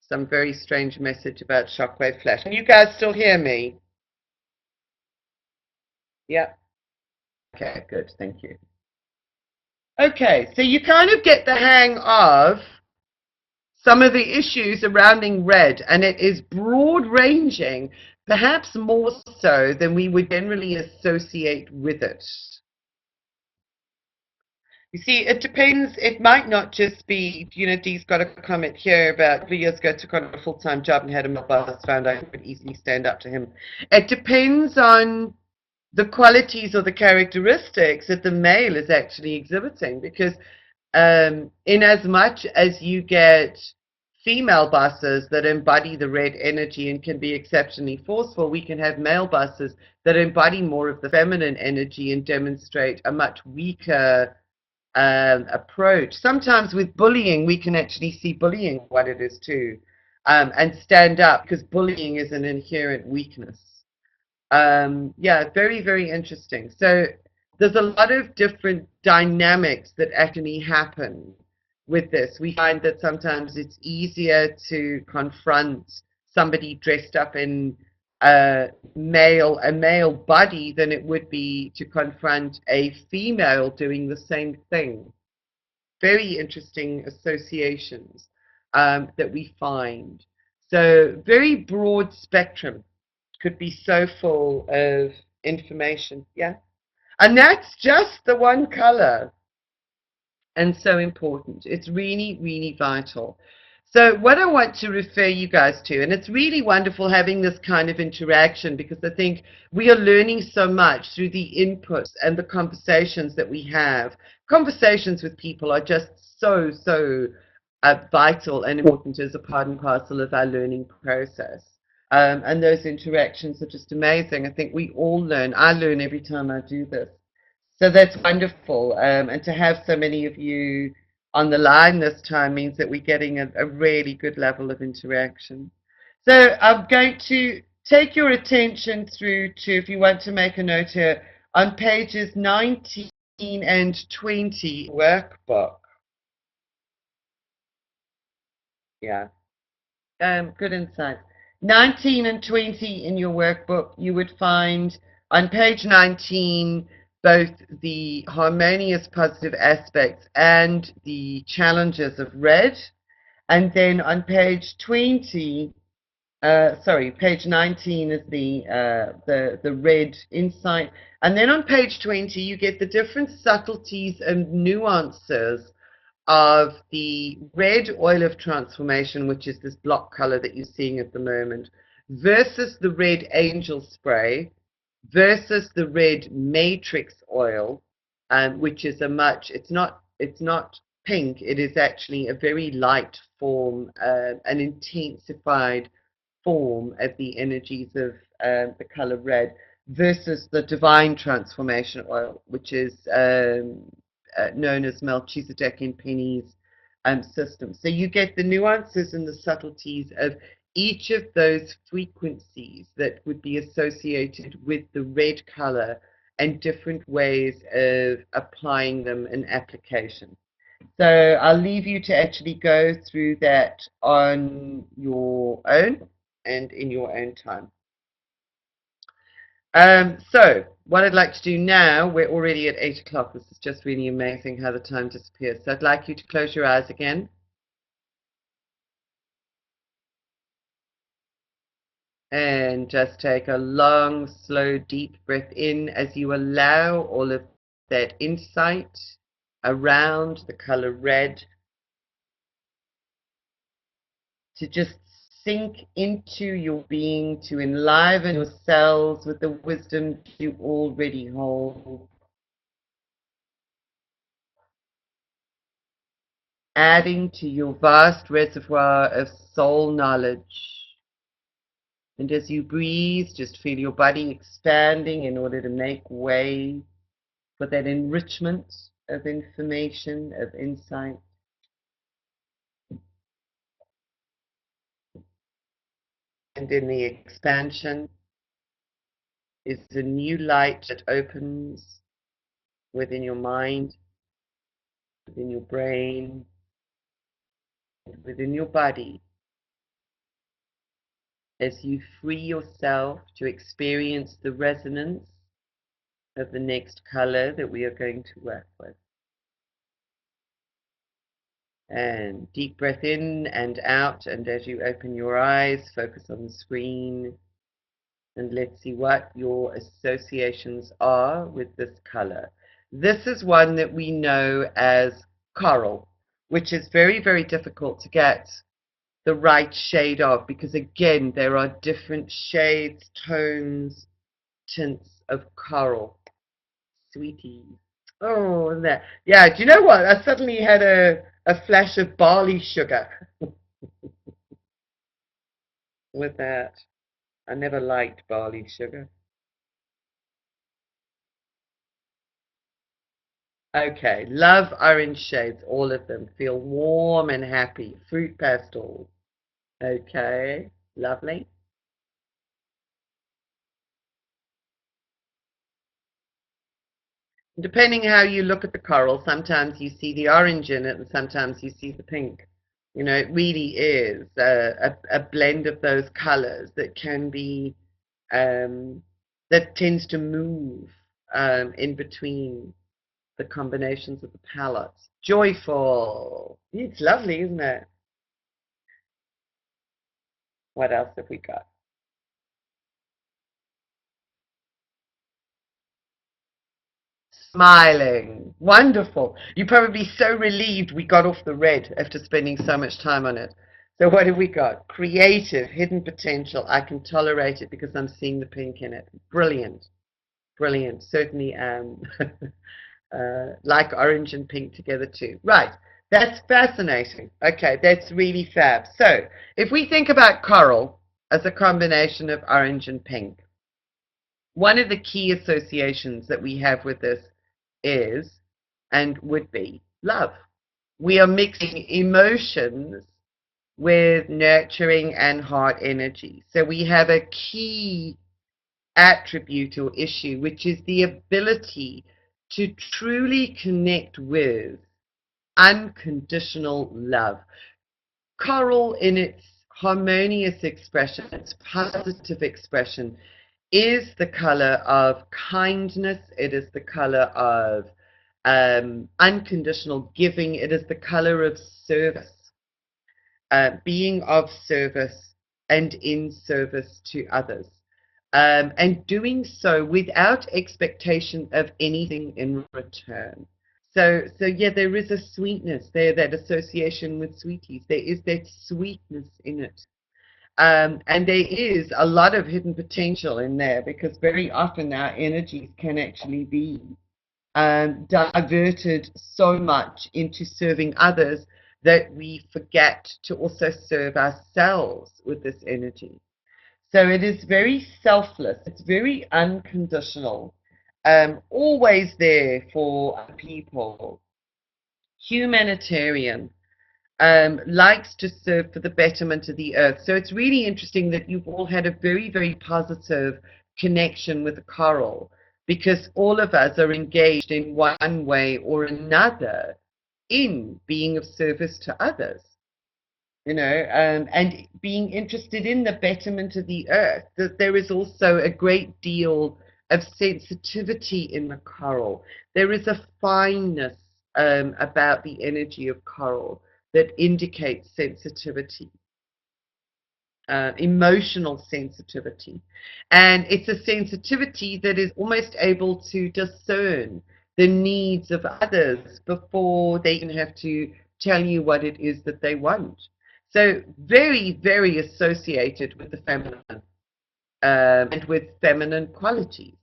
some very strange message about shockwave flash. Can you guys still hear me? Yeah. Okay, good. Thank you. Okay, so you kind of get the hang of some of the issues surrounding red, and it is broad ranging, perhaps more so than we would generally associate with it. You see, it depends. It might not just be, Dee's got a comment here about 3 years ago took on a full-time job and had a male boss, found I could easily stand up to him. It depends on the qualities or the characteristics that the male is actually exhibiting, because in as much as you get female bosses that embody the red energy and can be exceptionally forceful, we can have male bosses that embody more of the feminine energy and demonstrate a much weaker approach. Sometimes with bullying, we can actually see bullying what it is too, and stand up, because bullying is an inherent weakness. Yeah, very, very interesting. So there's a lot of different dynamics that actually happen with this. We find that sometimes it's easier to confront somebody dressed up in a male body than it would be to confront a female doing the same thing. Very interesting associations that we find. So very broad spectrum, could be so full of information. Yeah. And that's just the one color, and so important. It's really, really vital. So what I want to refer you guys to, and it's really wonderful having this kind of interaction, because I think we are learning so much through the inputs and the conversations that we have. Conversations with people are just so vital and important as a part and parcel of our learning process. And those interactions are just amazing. I think we all learn. I learn every time I do this. So that's wonderful. And to have so many of you on the line this time means that we're getting a really good level of interaction. So I'm going to take your attention through to, if you want to make a note here, on pages 19 and 20 workbook. Yeah. Good insight. 19 and 20 in your workbook, you would find on page 19 both the harmonious positive aspects and the challenges of red. And then on page 20, page 19 is the red insight. And then on page 20, you get the different subtleties and nuances of the red oil of transformation, which is this block color that you're seeing at the moment, versus the red angel spray, versus the red matrix oil, which is it's not pink, it is actually a very light form, an intensified form of the energies of the color red, versus the divine transformation oil, which is known as Melchizedek in Penny's system. So you get the nuances and the subtleties of each of those frequencies that would be associated with the red color and different ways of applying them in application. So I'll leave you to actually go through that on your own and in your own time. So what I'd like to do now, we're already at 8 o'clock. This is just really amazing how the time disappears. So I'd like you to close your eyes again. And just take a long, slow, deep breath in as you allow all of that insight around the color red to just sink into your being, to enliven your cells with the wisdom you already hold. Adding to your vast reservoir of soul knowledge. And as you breathe, just feel your body expanding in order to make way for that enrichment of information, of insight. And in the expansion is a new light that opens within your mind, within your brain, within your body, as you free yourself to experience the resonance of the next color that we are going to work with. And deep breath in and out, and as you open your eyes, focus on the screen, and let's see what your associations are with this color. This is one that we know as coral, which is very, very difficult to get the right shade of because, again, there are different shades, tones, tints of coral. Sweetie. Oh, that. Yeah, do you know what? I suddenly had a flash of barley sugar with that. I never liked barley sugar. Okay, love orange shades, all of them. Feel warm and happy. Fruit pastels. Okay, lovely. Depending how you look at the coral, sometimes you see the orange in it and sometimes you see the pink. You know, it really is a blend of those colors that can be, um, that tends to move in between the combinations of the palettes. Joyful. It's lovely, isn't it? What else have we got? Smiling. Wonderful. You're probably so relieved we got off the red after spending so much time on it. So what have we got? Creative, hidden potential. I can tolerate it because I'm seeing the pink in it. Brilliant. Brilliant. Certainly like orange and pink together too. Right. That's fascinating. Okay, that's really fab. So if we think about coral as a combination of orange and pink, one of the key associations that we have with this is and would be love. We are mixing emotions with nurturing and heart energy. So we have a key attribute or issue, which is the ability to truly connect with unconditional love. Coral, in its harmonious expression, its positive expression, is the color of kindness. It is the color of unconditional giving. It is the color of service, being of service and in service to others. And doing so without expectation of anything in return. So yeah, there is a sweetness there, that association with sweeties. There is that sweetness in it. And there is a lot of hidden potential in there because very often our energies can actually be diverted so much into serving others that we forget to also serve ourselves with this energy. So it is very selfless, it's very unconditional, always there for people, humanitarian, likes to serve for the betterment of the earth. So it's really interesting that you've all had a very, very positive connection with the coral because all of us are engaged in one way or another in being of service to others, you know, and being interested in the betterment of the earth. That there is also a great deal of sensitivity in the coral. There is a fineness about the energy of coral that indicates sensitivity, emotional sensitivity. And it's a sensitivity that is almost able to discern the needs of others before they even have to tell you what it is that they want. So very, very associated with the feminine and with feminine qualities.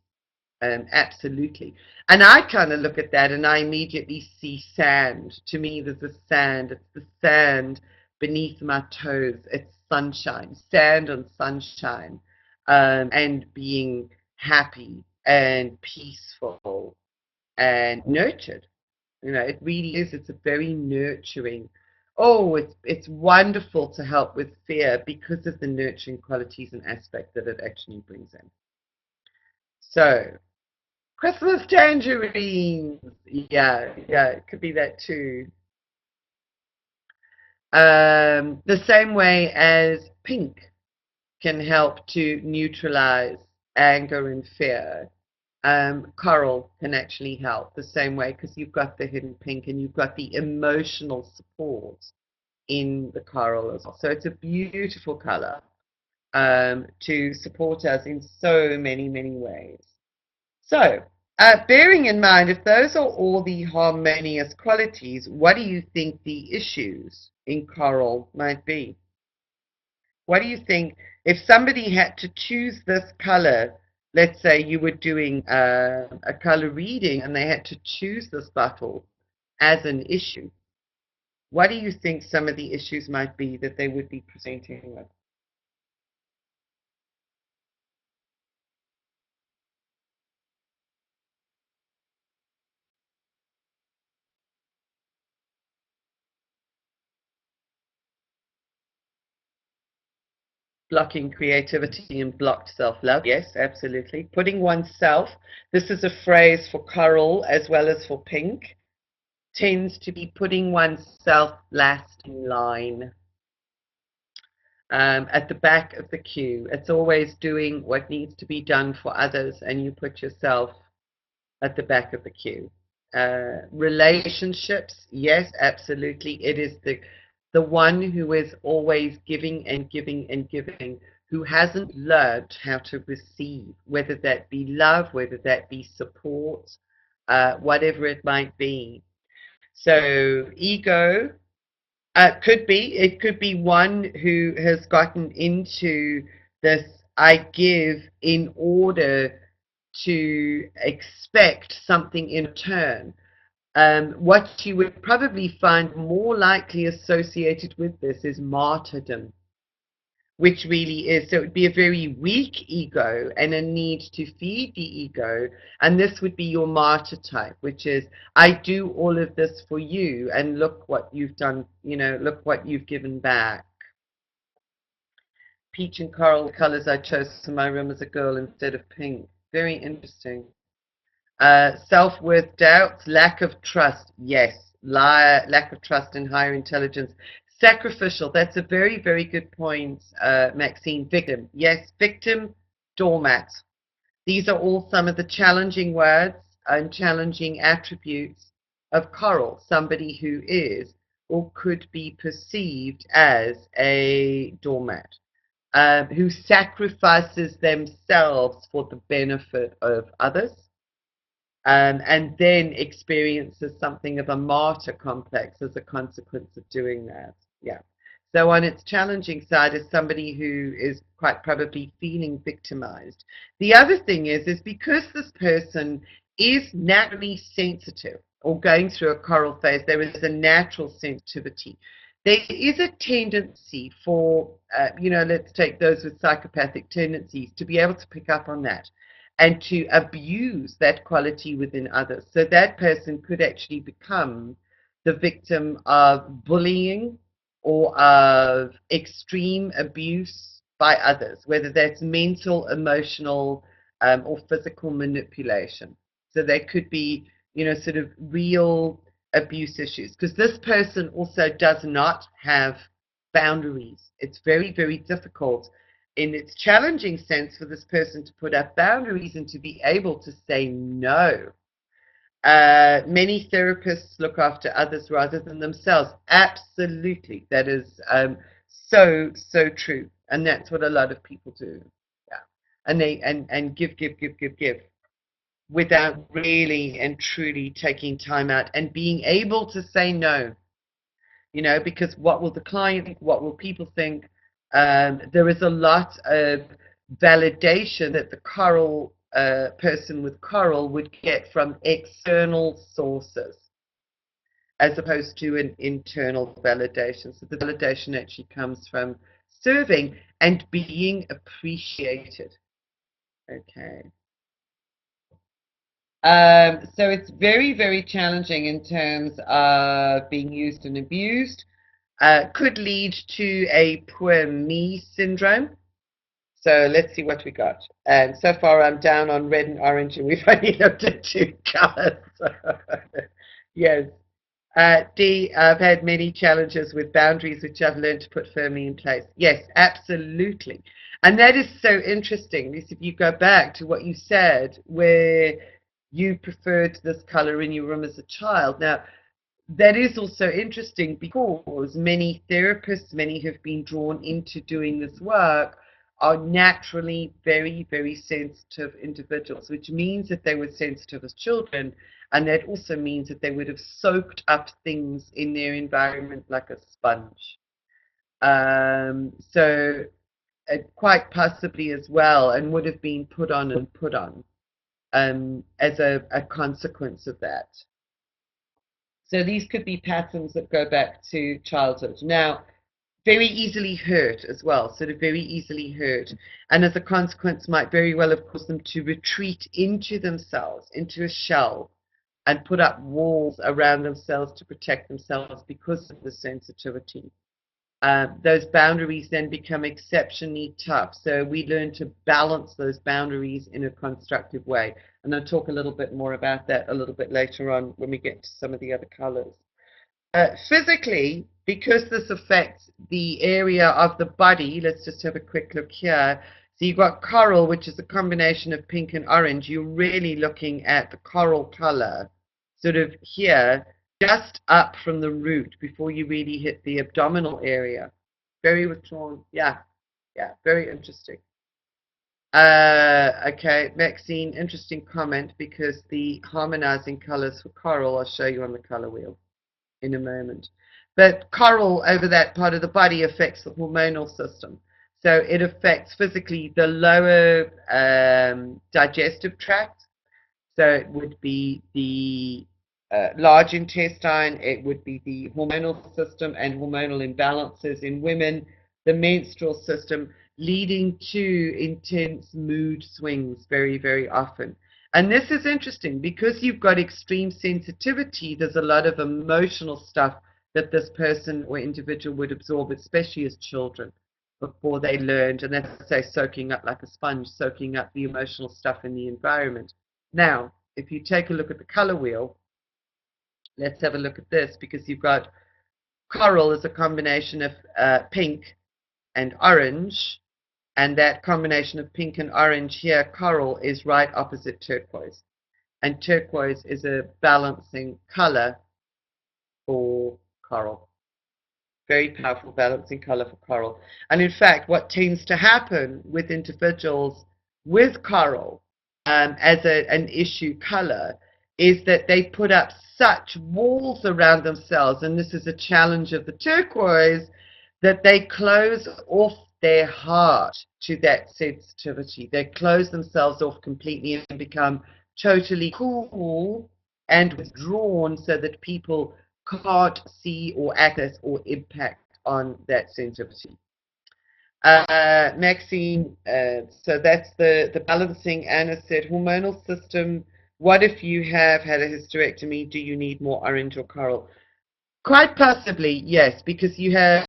Absolutely. And I kind of look at that and I immediately see sand. To me, there's a sand. It's the sand beneath my toes. It's sunshine, sand and sunshine, and being happy and peaceful and nurtured. You know, it really is. It's a very nurturing. Oh, it's wonderful to help with fear because of the nurturing qualities and aspect that it actually brings in. So, Christmas tangerines. Yeah, yeah, it could be that too. The same way as pink can help to neutralize anger and fear. Coral can actually help the same way because you've got the hidden pink and you've got the emotional support in the coral as well. So it's a beautiful color to support us in so many, many ways. So Bearing in mind, if those are all the harmonious qualities, what do you think the issues in coral might be? What do you think if somebody had to choose this color? Let's say you were doing a color reading and they had to choose this bottle as an issue. What do you think some of the issues might be that they would be presenting with? Blocking creativity and blocked self-love. Yes, absolutely. Putting oneself, this is a phrase for coral as well as for pink, tends to be putting oneself last in line, at the back of the queue. It's always doing what needs to be done for others, and you put yourself at the back of the queue. Relationships, yes, absolutely. It is the one who is always giving and giving and giving, who hasn't learned how to receive, whether that be love, whether that be support, whatever it might be. So ego, it could be one who has gotten into this I give in order to expect something in return. What you would probably find more likely associated with this is martyrdom, which really is, so it would be a very weak ego and a need to feed the ego. And this would be your martyr type, which is, I do all of this for you, and look what you've done, look what you've given back. Peach and coral colors I chose for my room as a girl instead of pink. Very interesting. Self-worth doubts, lack of trust. Yes, lack of trust in higher intelligence. Sacrificial. That's a very, very good point, Maxine. Victim. Yes, victim, doormat. These are all some of the challenging words and challenging attributes of coral. Somebody who is or could be perceived as a doormat, who sacrifices themselves for the benefit of others, and then experiences something of a martyr complex as a consequence of doing that. Yeah. So on its challenging side is somebody who is quite probably feeling victimized. The other thing is because this person is naturally sensitive or going through a coral phase, there is a natural sensitivity. There is a tendency for, let's take those with psychopathic tendencies, to be able to pick up on that and to abuse that quality within others. So that person could actually become the victim of bullying or of extreme abuse by others, whether that's mental, emotional, or physical manipulation. So there could be, sort of real abuse issues, because this person also does not have boundaries. It's very, very difficult in its challenging sense for this person to put up boundaries and to be able to say no. Many therapists look after others rather than themselves. Absolutely. That is so, so true. And that's what a lot of people do. Yeah. And they and give, give, give, give, give without really and truly taking time out and being able to say no. Because what will the client think? What will people think? There is a lot of validation that the coral person with coral would get from external sources as opposed to an internal validation. So the validation actually comes from serving and being appreciated. Okay. So it's very, very challenging in terms of being used and abused. Could lead to a poor me syndrome. So let's see what we got. And so far I'm down on red and orange, and we've only looked at two colors. Yes. D, I've had many challenges with boundaries which I've learned to put firmly in place. Yes, absolutely. And that is so interesting, because if you go back to what you said, where you preferred this color in your room as a child. Now, that is also interesting because many therapists, many who've been drawn into doing this work, are naturally very, very sensitive individuals, which means that they were sensitive as children, and that also means that they would have soaked up things in their environment like a sponge. So quite possibly as well, and would have been put on and put on as a consequence of that. So these could be patterns that go back to childhood. Now, very easily hurt as well, sort of very easily hurt. And as a consequence, might very well have caused them to retreat into themselves, into a shell, and put up walls around themselves to protect themselves because of the sensitivity. Those boundaries then become exceptionally tough. So we learn to balance those boundaries in a constructive way. And I'll talk a little bit more about that a little bit later on when we get to some of the other colors. Physically, because this affects the area of the body, let's just have a quick look here. So you've got coral, which is a combination of pink and orange. You're really looking at the coral color sort of here, just up from the root before you really hit the abdominal area. Very withdrawn. Yeah, very interesting. Okay, Maxine, interesting comment because the harmonizing colors for coral I'll show you on the color wheel in a moment. But coral over that part of the body affects the hormonal system. So it affects physically the lower digestive tract. So it would be the large intestine, it would be the hormonal system and hormonal imbalances in women, the menstrual system, leading to intense mood swings very, very often. And this is interesting because you've got extreme sensitivity. There's a lot of emotional stuff that this person or individual would absorb, especially as children, before they learned. And that's, say, soaking up like a sponge, soaking up the emotional stuff in the environment. Now, if you take a look at the color wheel, let's have a look at this because you've got coral as a combination of pink and orange. And that combination of pink and orange here, coral, is right opposite turquoise. And turquoise is a balancing color for coral. Very powerful balancing color for coral. And in fact, what tends to happen with individuals with coral as an issue color is that they put up such walls around themselves, and this is a challenge of the turquoise, that they close off their heart to that sensitivity. They close themselves off completely and become totally cool and withdrawn so that people can't see or access or impact on that sensitivity. Maxine, so that's the balancing. Anna said, hormonal system, what if you have had a hysterectomy? Do you need more orange or coral? Quite possibly, yes, because you have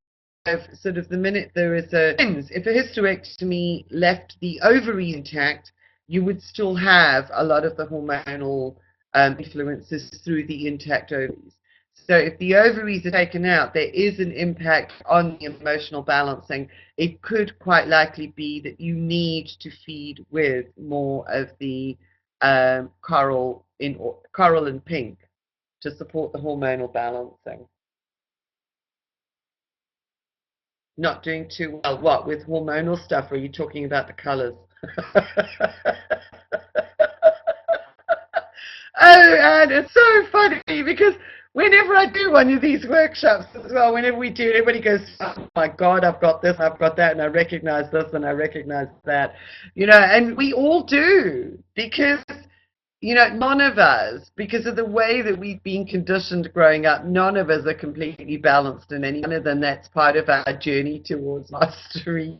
sort of the minute there is if a hysterectomy left the ovary intact, you would still have a lot of the hormonal influences through the intact ovaries. So if the ovaries are taken out, there is an impact on the emotional balancing. It could quite likely be that you need to feed with more of the coral and pink to support the hormonal balancing. Not doing too well. What, with hormonal stuff, or are you talking about the colors? Oh, and it's so funny because whenever I do one of these workshops as well, whenever we do, everybody goes, oh my God, I've got this, I've got that, and I recognize this and I recognize that. And we all do because none of us, because of the way that we've been conditioned growing up, none of us are completely balanced in any other than that's part of our journey towards mastery.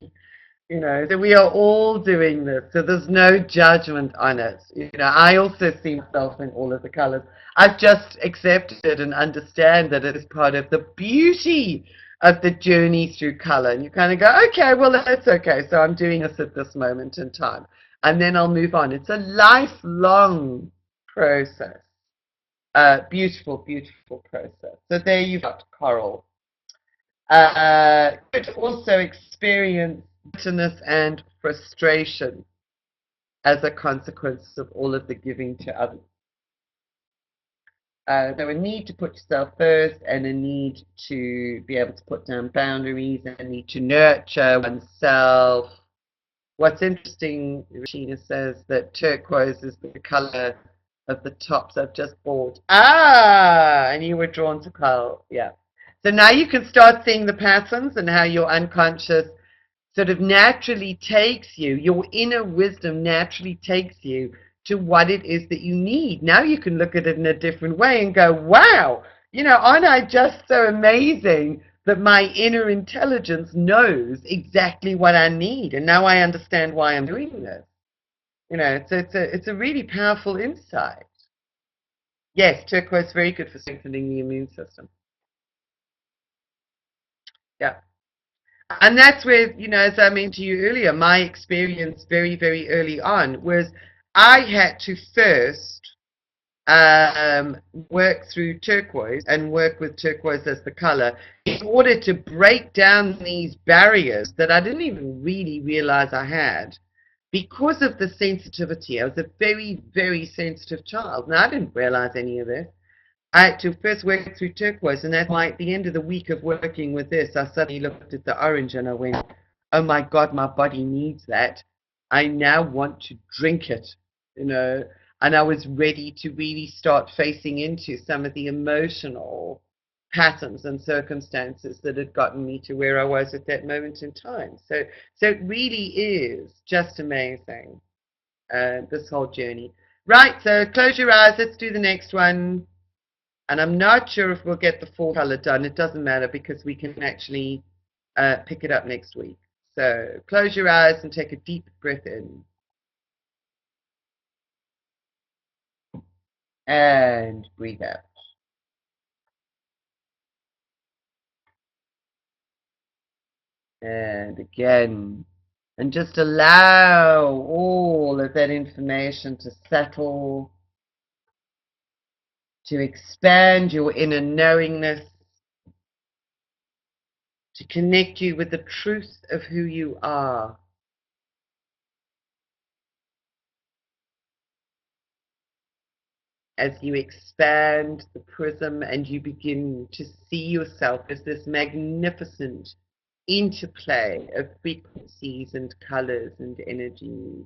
So we are all doing this. So there's no judgment on it. I also see myself in all of the colors. I've just accepted and understand that it is part of the beauty of the journey through color. And you kind of go, okay, well, that's okay. So I'm doing this at this moment in time. And then I'll move on. It's a lifelong process. Beautiful, beautiful process. So there you've got coral. Could also experience bitterness and frustration as a consequence of all of the giving to others. So a need to put yourself first and a need to be able to put down boundaries and a need to nurture oneself. What's interesting, Regina says that turquoise is the color of the tops I've just bought. Ah, and you were drawn to color. Yeah. So now you can start seeing the patterns and how your unconscious sort of naturally takes you, your inner wisdom naturally takes you to what it is that you need. Now you can look at it in a different way and go, wow, aren't I just so amazing that my inner intelligence knows exactly what I need, and now I understand why I'm doing this. So it's a really powerful insight. Yes, turquoise very good for strengthening the immune system. Yeah. And that's where, as I mentioned to you earlier, my experience very, very early on was I had to first work through turquoise and work with turquoise as the color in order to break down these barriers that I didn't even really realize I had because of the sensitivity. I was a very, very sensitive child. Now, I didn't realize any of this. I had to first work through turquoise, and that's why at the end of the week of working with this, I suddenly looked at the orange and I went, oh my God, my body needs that. I now want to drink it, you know. And I was ready to really start facing into some of the emotional patterns and circumstances that had gotten me to where I was at that moment in time. So it really is just amazing, this whole journey. Right, so close your eyes. Let's do the next one. And I'm not sure if we'll get the full color done. It doesn't matter because we can actually pick it up next week. So close your eyes and take a deep breath in. And breathe out. And again. And just allow all of that information to settle, to expand your inner knowingness, to connect you with the truth of who you are. As you expand the prism and you begin to see yourself as this magnificent interplay of frequencies and colors and energies.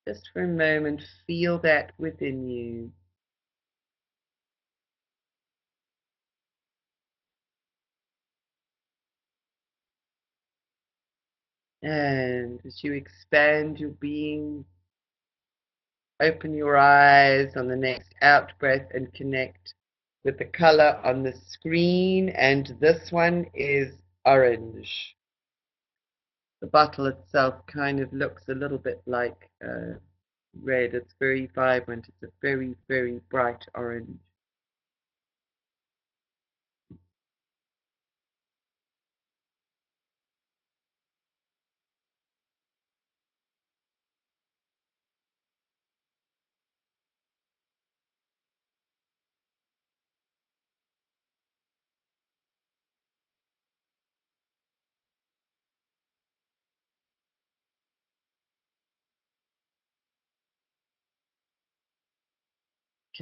Just for a moment, feel that within you. And as you expand your being, open your eyes on the next out breath and connect with the color on the screen. And this one is orange. The bottle itself kind of looks a little bit like red. It's very vibrant. It's a very, very bright orange.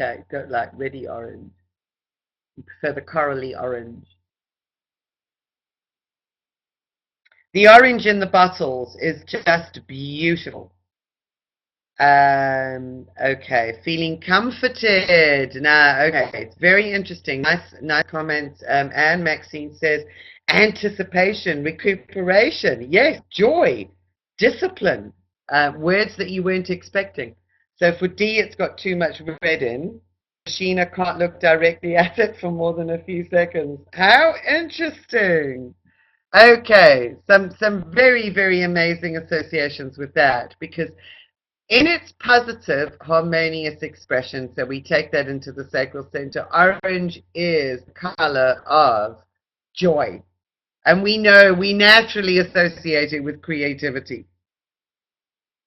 Okay, don't like reddy orange. You prefer the corally orange. The orange in the bottles is just beautiful. Okay, feeling comforted. Now, okay, it's very interesting. Nice comments. Anne Maxine says, anticipation, recuperation. Yes, joy, discipline, words that you weren't expecting. So for D, it's got too much red in. Sheena can't look directly at it for more than a few seconds. How interesting. Okay, some very, very amazing associations with that because in its positive, harmonious expression, so we take that into the sacral center, orange is the color of joy. And we know we naturally associate it with creativity,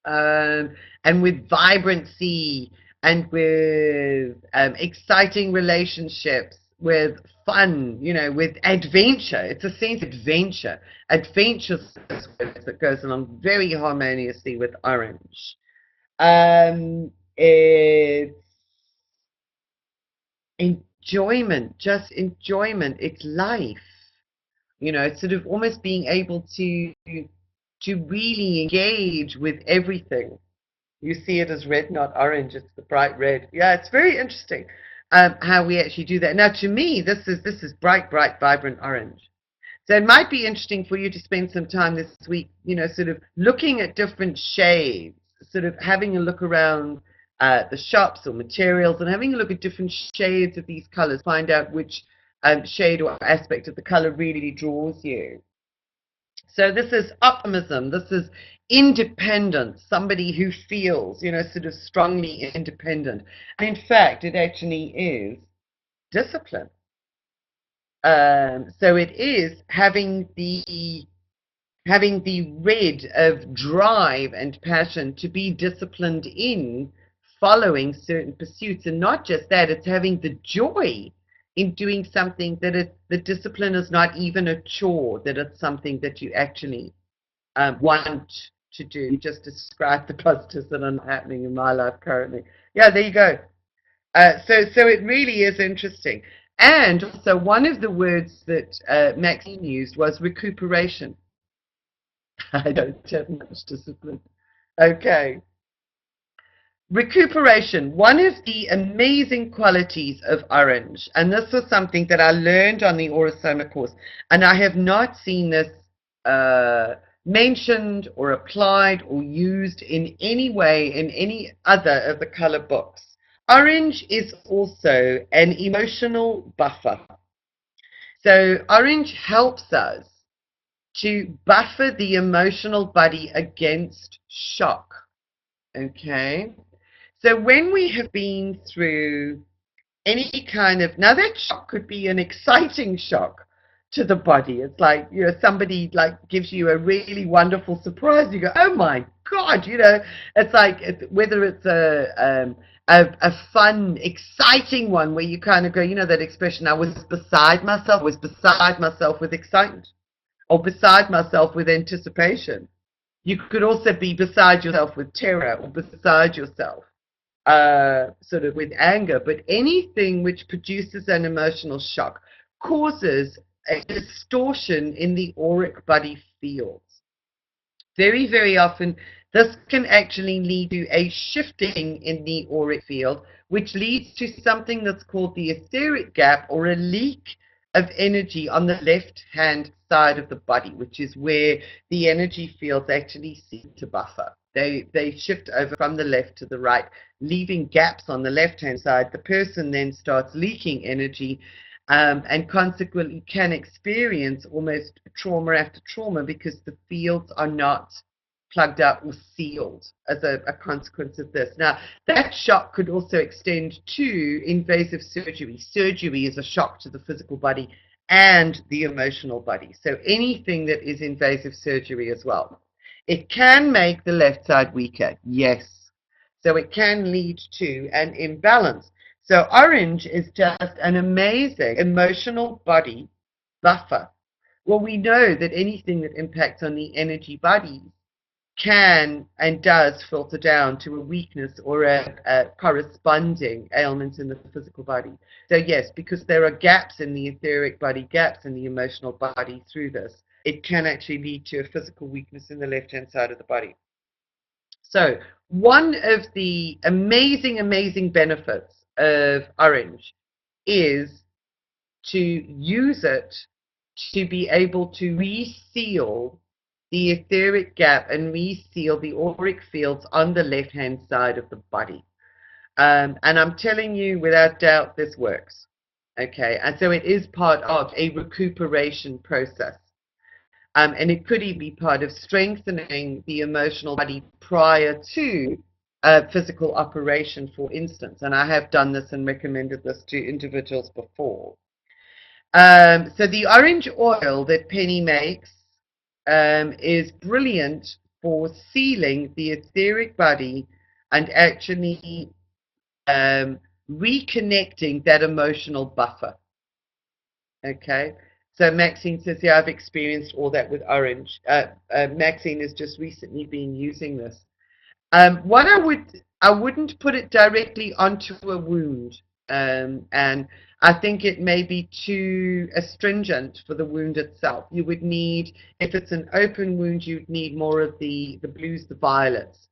and with vibrancy and with exciting relationships, with fun, with adventure. It's a sense of adventure. Adventure that goes along very harmoniously with orange. It's enjoyment, just enjoyment. It's life. It's sort of almost being able to to really engage with everything. You see it as red, not orange. It's the bright red. Yeah, it's very interesting how we actually do that. Now, to me, this is bright, bright, vibrant orange. So it might be interesting for you to spend some time this week, sort of looking at different shades, sort of having a look around the shops or materials and having a look at different shades of these colors, find out which shade or aspect of the color really draws you. So this is optimism, this is independence, somebody who feels, sort of strongly independent. And in fact, it actually is discipline. So it is having the red of drive and passion to be disciplined in following certain pursuits, and not just that, it's having the joy in doing something that the discipline is not even a chore, that it's something that you actually want to do. You just described the positives that are happening in my life currently. Yeah, there you go. So it really is interesting. And also, one of the words that Maxine used was recuperation. I don't have much discipline. Okay. Recuperation. One of the amazing qualities of orange, and this was something that I learned on the Aurosoma course, and I have not seen this mentioned or applied or used in any way in any other of the color books. Orange is also an emotional buffer. So orange helps us to buffer the emotional body against shock. Okay? So when we have been through any kind of, now that shock could be an exciting shock to the body. It's like, somebody like gives you a really wonderful surprise. You go, oh my God, it's like, whether it's a fun, exciting one where you kind of go, that expression, I was beside myself with excitement, or beside myself with anticipation. You could also be beside yourself with terror, or beside yourself sort of with anger. But anything which produces an emotional shock causes a distortion in the auric body fields. Very, very often, this can actually lead to a shifting in the auric field, which leads to something that's called the etheric gap, or a leak of energy on the left-hand side of the body, which is where the energy fields actually seem to buffer. They shift over from the left to the right, leaving gaps on the left-hand side. The person then starts leaking energy, and consequently can experience almost trauma after trauma because the fields are not plugged up or sealed as a consequence of this. Now, that shock could also extend to invasive surgery. Surgery is a shock to the physical body and the emotional body. So anything that is invasive surgery as well. It can make the left side weaker, yes. So it can lead to an imbalance. So orange is just an amazing emotional body buffer. Well, we know that anything that impacts on the energy bodies can and does filter down to a weakness or a corresponding ailment in the physical body. So yes, because there are gaps in the etheric body, gaps in the emotional body through this, it can actually lead to a physical weakness in the left-hand side of the body. So one of the amazing, amazing benefits of orange is to use it to be able to reseal the etheric gap and reseal the auric fields on the left-hand side of the body. And I'm telling you, without doubt, this works. Okay, and so it is part of a recuperation process. And it could even be part of strengthening the emotional body prior to physical operation, for instance. And I have done this and recommended this to individuals before. So the orange oil that Penny makes is brilliant for sealing the etheric body and actually reconnecting that emotional buffer. Okay. So Maxine says, yeah, I've experienced all that with orange. Maxine has just recently been using this. I wouldn't put it directly onto a wound, and I think it may be too astringent for the wound itself. You would need, if it's an open wound, you'd need more of the blues, the violets,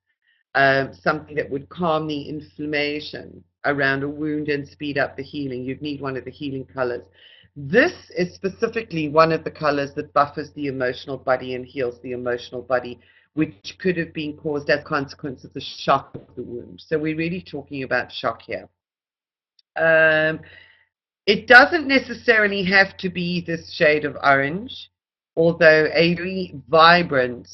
something that would calm the inflammation around a wound and speed up the healing. You'd need one of the healing colors. This is specifically one of the colors that buffers the emotional body and heals the emotional body, which could have been caused as a consequence of the shock of the wound. So we're really talking about shock here. It doesn't necessarily have to be this shade of orange, although a very vibrant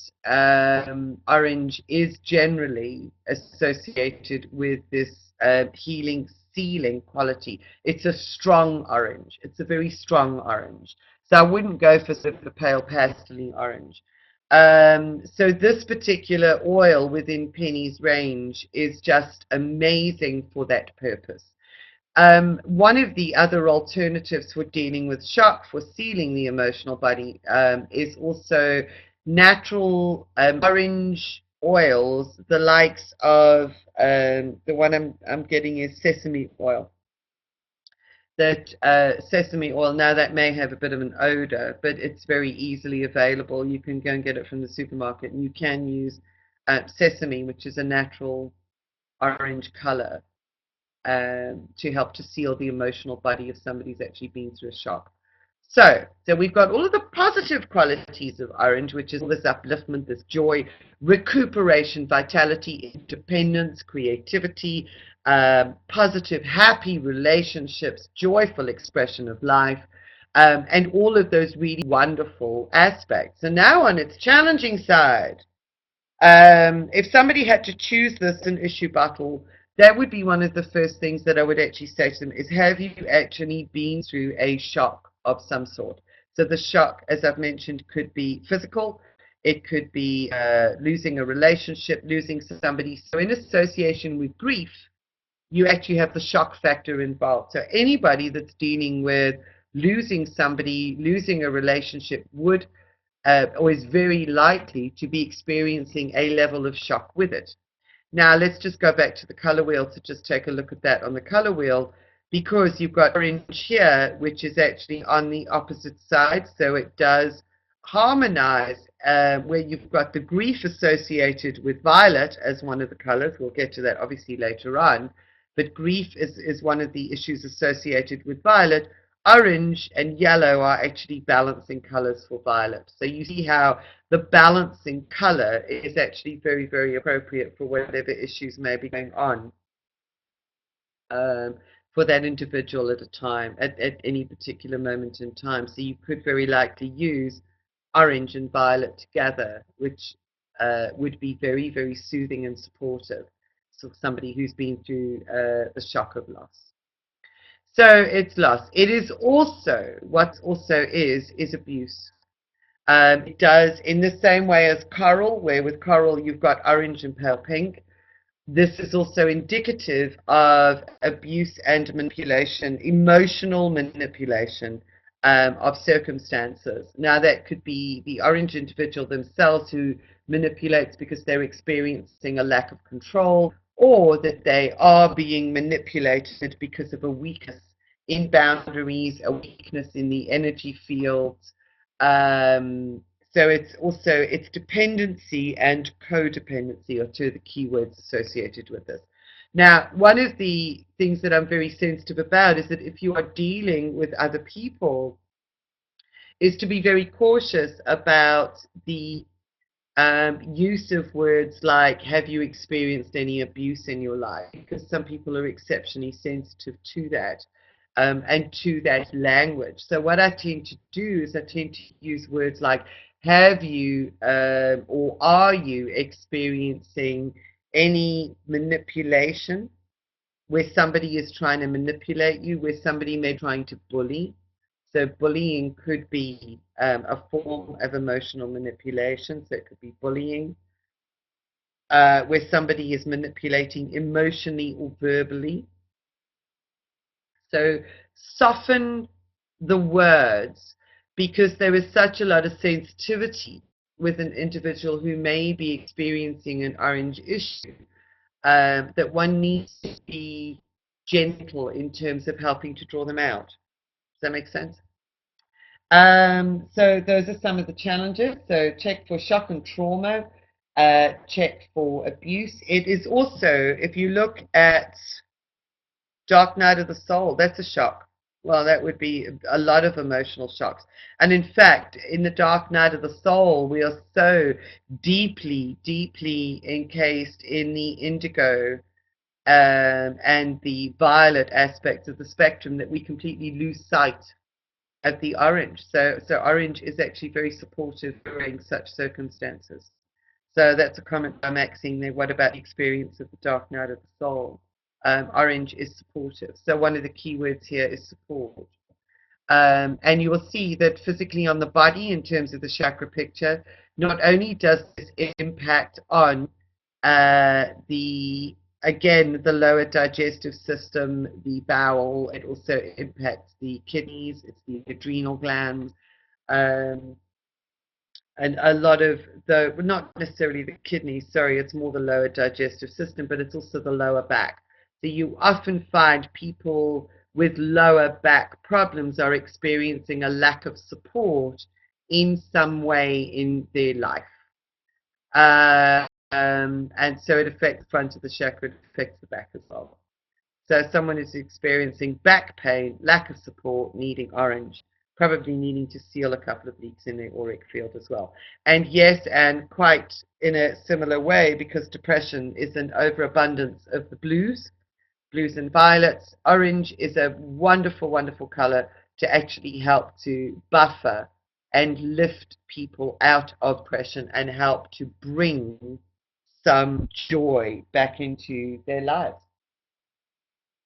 orange is generally associated with this healing, sealing quality. It's a strong orange. It's a very strong orange. So I wouldn't go for sort of a pale pastelly orange. So this particular oil within Penny's range is just amazing for that purpose. One of the other alternatives for dealing with shock, for sealing the emotional body, is also natural orange oils, the likes of the one I'm getting is sesame oil. That sesame oil, now that may have a bit of an odor, but it's very easily available. You can go and get it from the supermarket, and you can use sesame, which is a natural orange color, to help to seal the emotional body if somebody's actually been through a shock. So we've got all of the positive qualities of orange, which is this upliftment, this joy, recuperation, vitality, independence, creativity, positive, happy relationships, joyful expression of life, and all of those really wonderful aspects. And now on its challenging side, if somebody had to choose this in issue battle, that would be one of the first things that I would actually say to them is, have you actually been through a shock of some sort? So the shock, as I've mentioned, could be physical. It could be losing a relationship, losing somebody. So in association with grief, you actually have the shock factor involved. So anybody that's dealing with losing somebody, losing a relationship would or is very likely to be experiencing a level of shock with it. Now let's just go back to the color wheel to just take a look at that on the color wheel, because you've got orange here, which is actually on the opposite side, so it does harmonize where you've got the grief associated with violet as one of the colors. We'll get to that obviously later on, but grief is one of the issues associated with violet. Orange and yellow are actually balancing colors for violet. So you see how the balancing color is actually very, very appropriate for whatever issues may be going on for that individual at a time, at any particular moment in time. So you could very likely use orange and violet together, which would be very, very soothing and supportive for somebody who's been through the shock of loss. So it's loss. It is also, what also is abuse. It does in the same way as coral, where with coral you've got orange and pale pink. This is also indicative of abuse and manipulation, emotional manipulation of circumstances. Now that could be the orange individual themselves who manipulates because they're experiencing a lack of control, or that they are being manipulated because of a weakness in boundaries, a weakness in the energy fields. So it's dependency and codependency are two of the key words associated with this. Now, one of the things that I'm very sensitive about is that if you are dealing with other people, is to be very cautious about the use of words like, have you experienced any abuse in your life? Because some people are exceptionally sensitive to that. And to that language. So what I tend to do is I tend to use words like, have you or are you experiencing any manipulation where somebody is trying to manipulate you, where somebody may be trying to bully? So bullying could be a form of emotional manipulation, so it could be bullying, where somebody is manipulating emotionally or verbally. So soften the words, because there is such a lot of sensitivity with an individual who may be experiencing an orange issue, that one needs to be gentle in terms of helping to draw them out. Does that make sense? So those are some of the challenges. So check for shock and trauma, check for abuse. It is also, if you look at Dark Night of the Soul, that's a shock. Well, that would be a lot of emotional shocks. And in fact, in the Dark Night of the Soul, we are so deeply, deeply encased in the indigo and the violet aspects of the spectrum that we completely lose sight of the orange. So orange is actually very supportive during such circumstances. So that's a comment by Maxine there. What about the experience of the Dark Night of the Soul? Orange is supportive. So one of the key words here is support. And you will see that physically on the body, in terms of the chakra picture, not only does this impact on the lower digestive system, the bowel, it also impacts the kidneys, it's the adrenal glands, and a lot of not necessarily the kidneys, sorry, it's more the lower digestive system, but it's also the lower back. So you often find people with lower back problems are experiencing a lack of support in some way in their life. And so it affects the front of the chakra, it affects the back as well. So someone is experiencing back pain, lack of support, needing orange, probably needing to seal a couple of leaks in their auric field as well. And yes, and quite in a similar way, because depression is an overabundance of the blues and violets, orange is a wonderful, wonderful color to actually help to buffer and lift people out of depression and help to bring some joy back into their lives.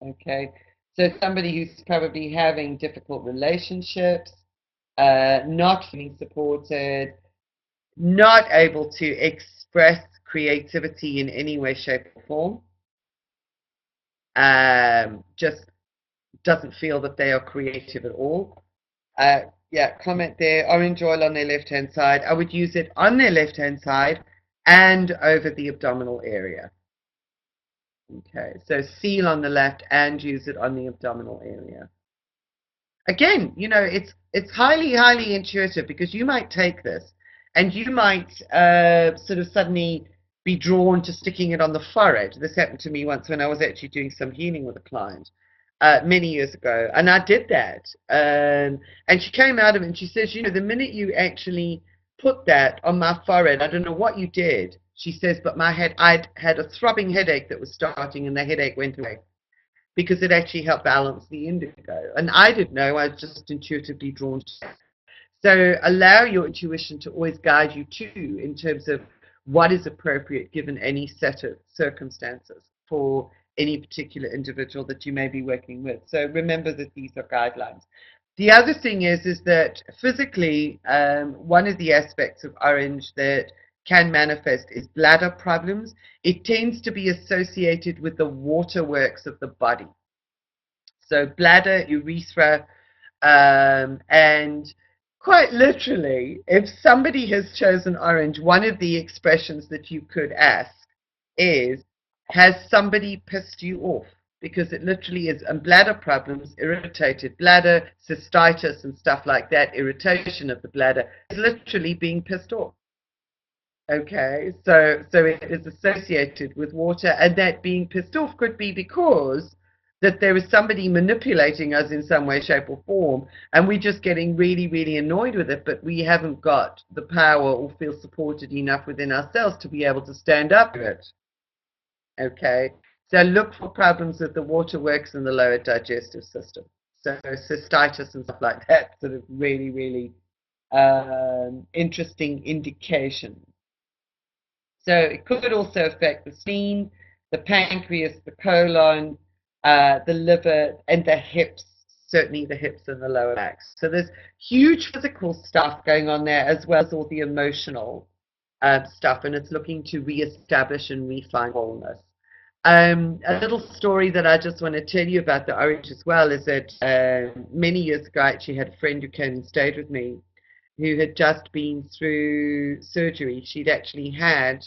Okay, so somebody who's probably having difficult relationships, not feeling supported, not able to express creativity in any way, shape, or form, just doesn't feel that they are creative at all. Yeah, comment there, orange oil on their left-hand side. I would use it on their left-hand side and over the abdominal area. Okay, so seal on the left and use it on the abdominal area. Again, you know, it's highly, highly intuitive, because you might take this and you might sort of suddenly be drawn to sticking it on the forehead. This happened to me once when I was actually doing some healing with a client many years ago, and I did that. And she came out of it and she says, you know, the minute you actually put that on my forehead, I don't know what you did. She says, but I'd had a throbbing headache that was starting, and the headache went away because it actually helped balance the indigo. And I didn't know, I was just intuitively drawn to it. So allow your intuition to always guide you too, in terms of what is appropriate given any set of circumstances for any particular individual that you may be working with. So remember that these are guidelines. The other thing is that physically, one of the aspects of orange that can manifest is bladder problems. It tends to be associated with the waterworks of the body. So bladder, urethra, and quite literally, if somebody has chosen orange, one of the expressions that you could ask is, has somebody pissed you off? Because it literally is, and bladder problems, irritated bladder, cystitis and stuff like that, irritation of the bladder, is literally being pissed off. Okay, so it is associated with water, and that being pissed off could be because that there is somebody manipulating us in some way, shape, or form, and we're just getting really, really annoyed with it, but we haven't got the power or feel supported enough within ourselves to be able to stand up to it. Okay, so look for problems with the waterworks and the lower digestive system. So cystitis and stuff like that, sort of really, really interesting indication. So it could also affect the spleen, the pancreas, the colon, the liver, and the hips, certainly the hips and the lower back. So there's huge physical stuff going on there, as well as all the emotional stuff, and it's looking to reestablish and refine wholeness. A little story that I just want to tell you about the orange as well is that many years ago, I actually had a friend who came and stayed with me who had just been through surgery. She'd actually had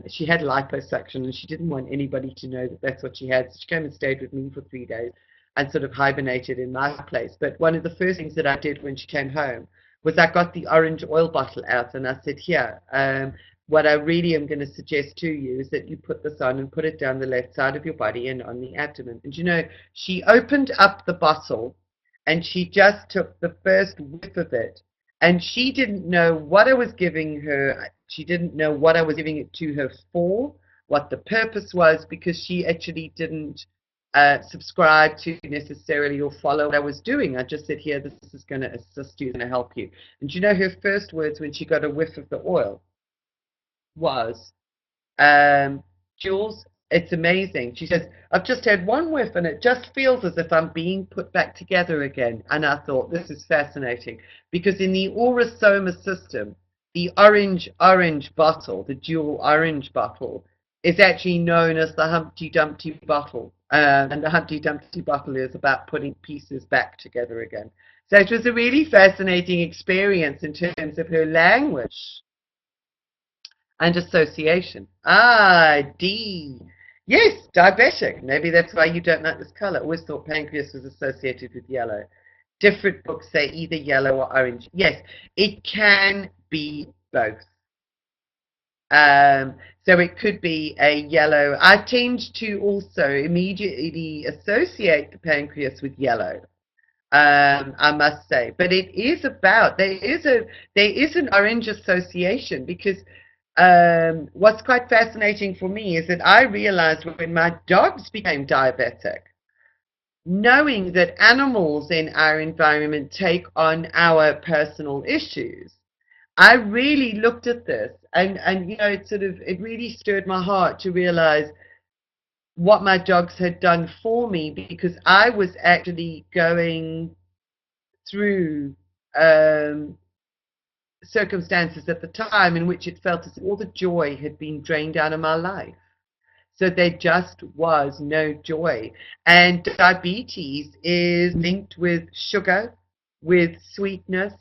She had liposuction, and she didn't want anybody to know that that's what she had. So she came and stayed with me for 3 days and sort of hibernated in my place. But one of the first things that I did when she came home was I got the orange oil bottle out, and I said, here, what I really am going to suggest to you is that you put this on and put it down the left side of your body and on the abdomen. And you know, she opened up the bottle and she just took the first whiff of it, and she didn't know what I was giving her. She didn't know what I was giving it to her for, what the purpose was, because she actually didn't subscribe to necessarily or follow what I was doing. I just said, here, this is going to assist you, going to help you. And you know, her first words when she got a whiff of the oil was, Jules, it's amazing. She says, I've just had one whiff and it just feels as if I'm being put back together again. And I thought, this is fascinating, because in the Aurosoma system, the orange bottle, the dual orange bottle, is actually known as the Humpty Dumpty bottle. And the Humpty Dumpty bottle is about putting pieces back together again. So it was a really fascinating experience in terms of her language and association. Ah, D. Yes, diabetic. Maybe that's why you don't like this color. Always thought pancreas was associated with yellow. Different books say either yellow or orange. Yes, it can be both. So it could be a yellow. I tend to also immediately associate the pancreas with yellow. I must say, but it is about there is an orange association, because what's quite fascinating for me is that I realized when my dogs became diabetic, knowing that animals in our environment take on our personal issues, I really looked at this, and you know, it really stirred my heart to realize what my dogs had done for me, because I was actually going through um, circumstances at the time in which it felt as if all the joy had been drained out of my life. So there just was no joy. And diabetes is linked with sugar, with sweetness,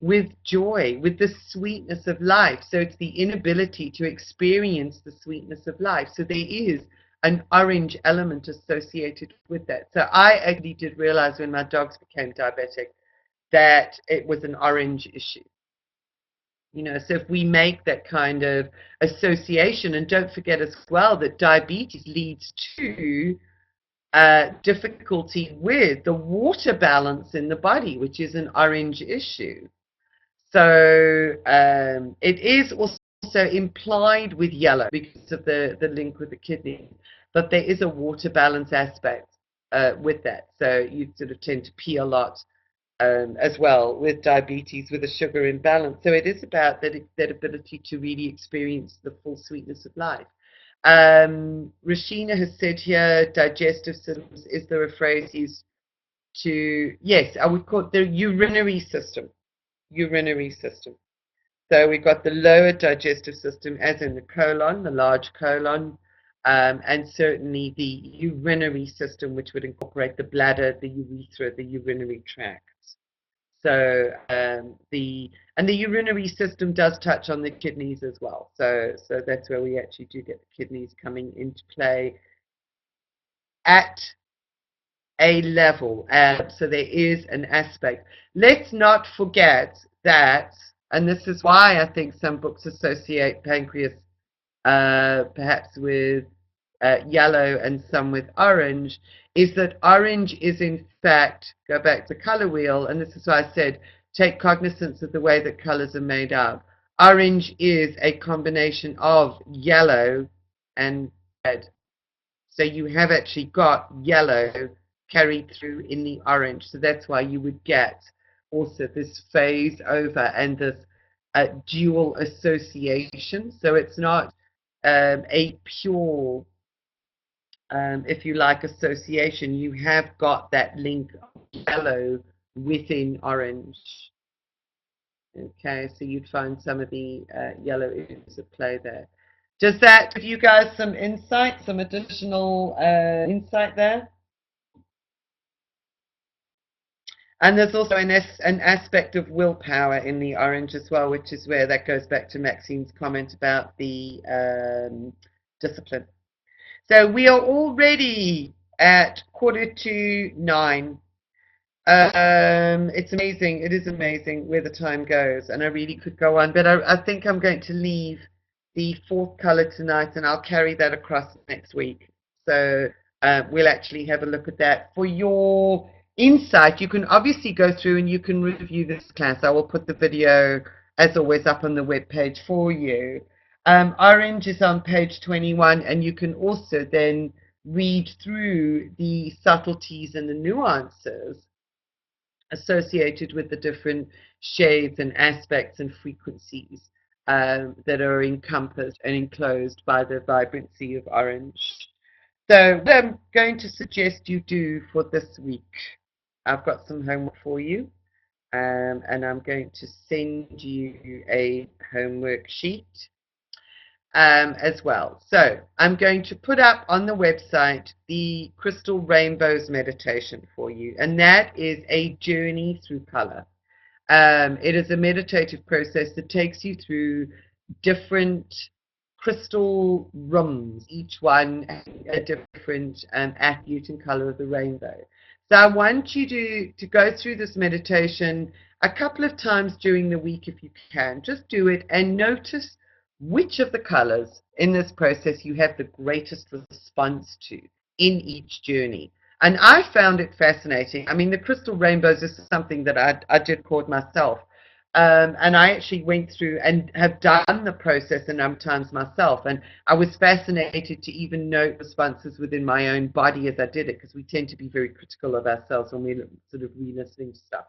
with joy, with the sweetness of life. So it's the inability to experience the sweetness of life. So there is an orange element associated with that. So I actually did realize when my dogs became diabetic that it was an orange issue. You know, so if we make that kind of association, and don't forget as well that diabetes leads to difficulty with the water balance in the body, which is an orange issue. So it is also implied with yellow because of the link with the kidney, but there is a water balance aspect with that. So you sort of tend to pee a lot as well with diabetes, with a sugar imbalance. So it is about that ability to really experience the full sweetness of life. Rashina has said here, digestive systems, is there a phrase used to, yes, I would call it the urinary system. Urinary system. So we've got the lower digestive system, as in the colon, the large colon, and certainly the urinary system, which would incorporate the bladder, the urethra, the urinary tract. So the urinary system does touch on the kidneys as well. So that's where we actually do get the kidneys coming into play at a level. So there is an aspect. Let's not forget that, and this is why I think some books associate pancreas perhaps with yellow and some with orange, is that orange is in fact, go back to the color wheel, and this is why I said take cognizance of the way that colors are made up. Orange is a combination of yellow and red. So you have actually got yellow carried through in the orange. So that's why you would get also this phase over and this dual association. So it's not a pure, if you like, association. You have got that link of yellow within orange. Okay, so you'd find some of the yellow issues at play there. Does that give you guys some insight, some additional insight there? And there's also an aspect of willpower in the orange as well, which is where that goes back to Maxine's comment about the discipline. So we are already at 9:15. It's amazing. It is amazing where the time goes, and I really could go on, but I think I'm going to leave the fourth color tonight, and I'll carry that across next week. So we'll actually have a look at that. For your insight, you can obviously go through and you can review this class. I will put the video, as always, up on the web page for you. Orange is on page 21, and you can also then read through the subtleties and the nuances associated with the different shades and aspects and frequencies that are encompassed and enclosed by the vibrancy of orange. So what I'm going to suggest you do for this week, I've got some homework for you, and I'm going to send you a homework sheet as well. So I'm going to put up on the website the Crystal Rainbows meditation for you, and that is a journey through color. It is a meditative process that takes you through different crystal rooms, each one a different attribute and color of the rainbow. So I want you to go through this meditation a couple of times during the week if you can. Just do it and notice which of the colors in this process you have the greatest response to in each journey. And I found it fascinating. I mean, the crystal rainbows is something that I did record myself. And I actually went through and have done the process a number of times myself. And I was fascinated to even note responses within my own body as I did it, because we tend to be very critical of ourselves when we're sort of re-listening to stuff.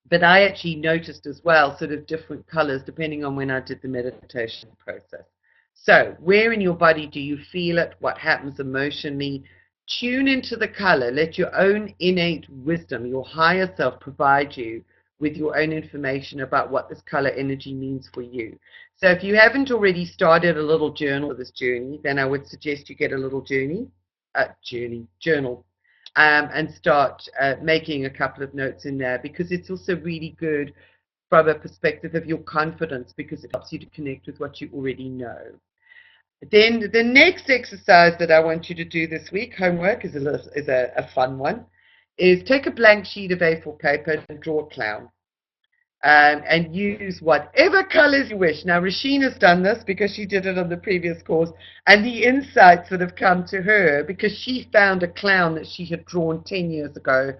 But I actually noticed as well sort of different colors depending on when I did the meditation process. So where in your body do you feel it? What happens emotionally? Tune into the color. Let your own innate wisdom, your higher self, provide you with your own information about what this color energy means for you. So if you haven't already started a little journal for this journey, then I would suggest you get a little journal, and start making a couple of notes in there, because it's also really good from a perspective of your confidence, because it helps you to connect with what you already know. Then the next exercise that I want you to do this week, homework, is a fun one, is take a blank sheet of A4 paper and draw a clown. And use whatever colors you wish. Now, Rasheen has done this because she did it on the previous course, and the insights that have come to her because she found a clown that she had drawn 10 years ago,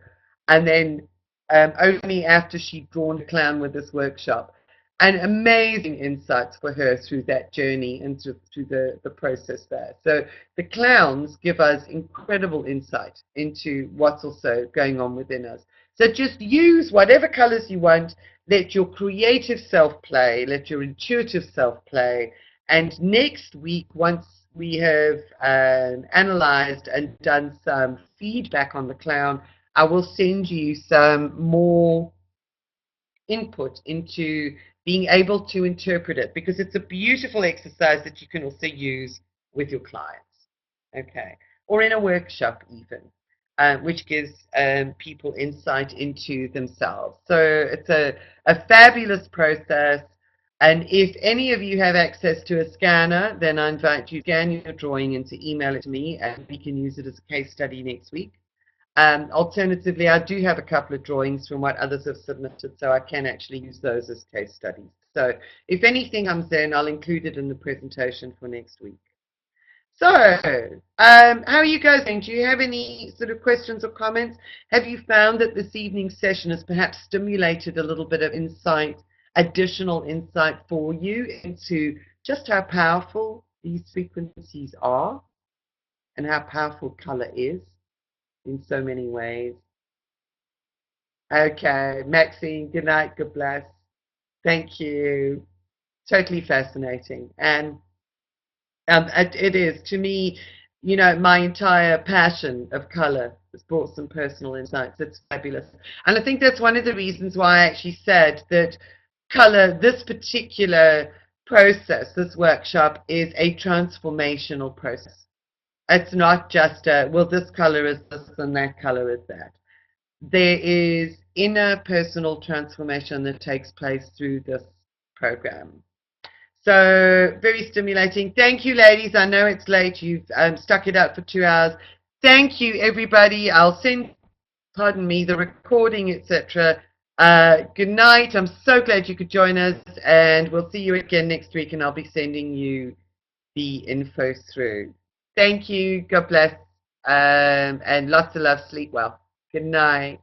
and then only after she'd drawn a clown with this workshop. And amazing insights for her through that journey and through the process there. So the clowns give us incredible insight into what's also going on within us. So just use whatever colors you want. Let your creative self play. Let your intuitive self play. And next week, once we have analyzed and done some feedback on the clown, I will send you some more input into being able to interpret it, because it's a beautiful exercise that you can also use with your clients, okay, or in a workshop even, which gives people insight into themselves. So it's a fabulous process. And if any of you have access to a scanner, then I invite you to scan your drawing and to email it to me, and we can use it as a case study next week. Alternatively, I do have a couple of drawings from what others have submitted, so I can actually use those as case studies. So if anything comes in, I'll include it in the presentation for next week. So, how are you guys doing? Do you have any sort of questions or comments? Have you found that this evening's session has perhaps stimulated a little bit of insight, additional insight for you into just how powerful these frequencies are and how powerful color is in so many ways? Okay, Maxine, good night, God bless. Thank you. Totally fascinating. And it is, to me, you know, my entire passion of color has brought some personal insights. It's fabulous. And I think that's one of the reasons why I actually said that color, this particular process, this workshop, is a transformational process. It's not just a, well, this color is this and that color is that. there is inner personal transformation that takes place through this program. So very stimulating. Thank you, ladies. I know it's late. You've stuck it out for 2 hours. Thank you, everybody. I'll send, pardon me, the recording, etc. Good night. I'm so glad you could join us, and we'll see you again next week, and I'll be sending you the info through. Thank you. God bless. And lots of love. Sleep well. Good night.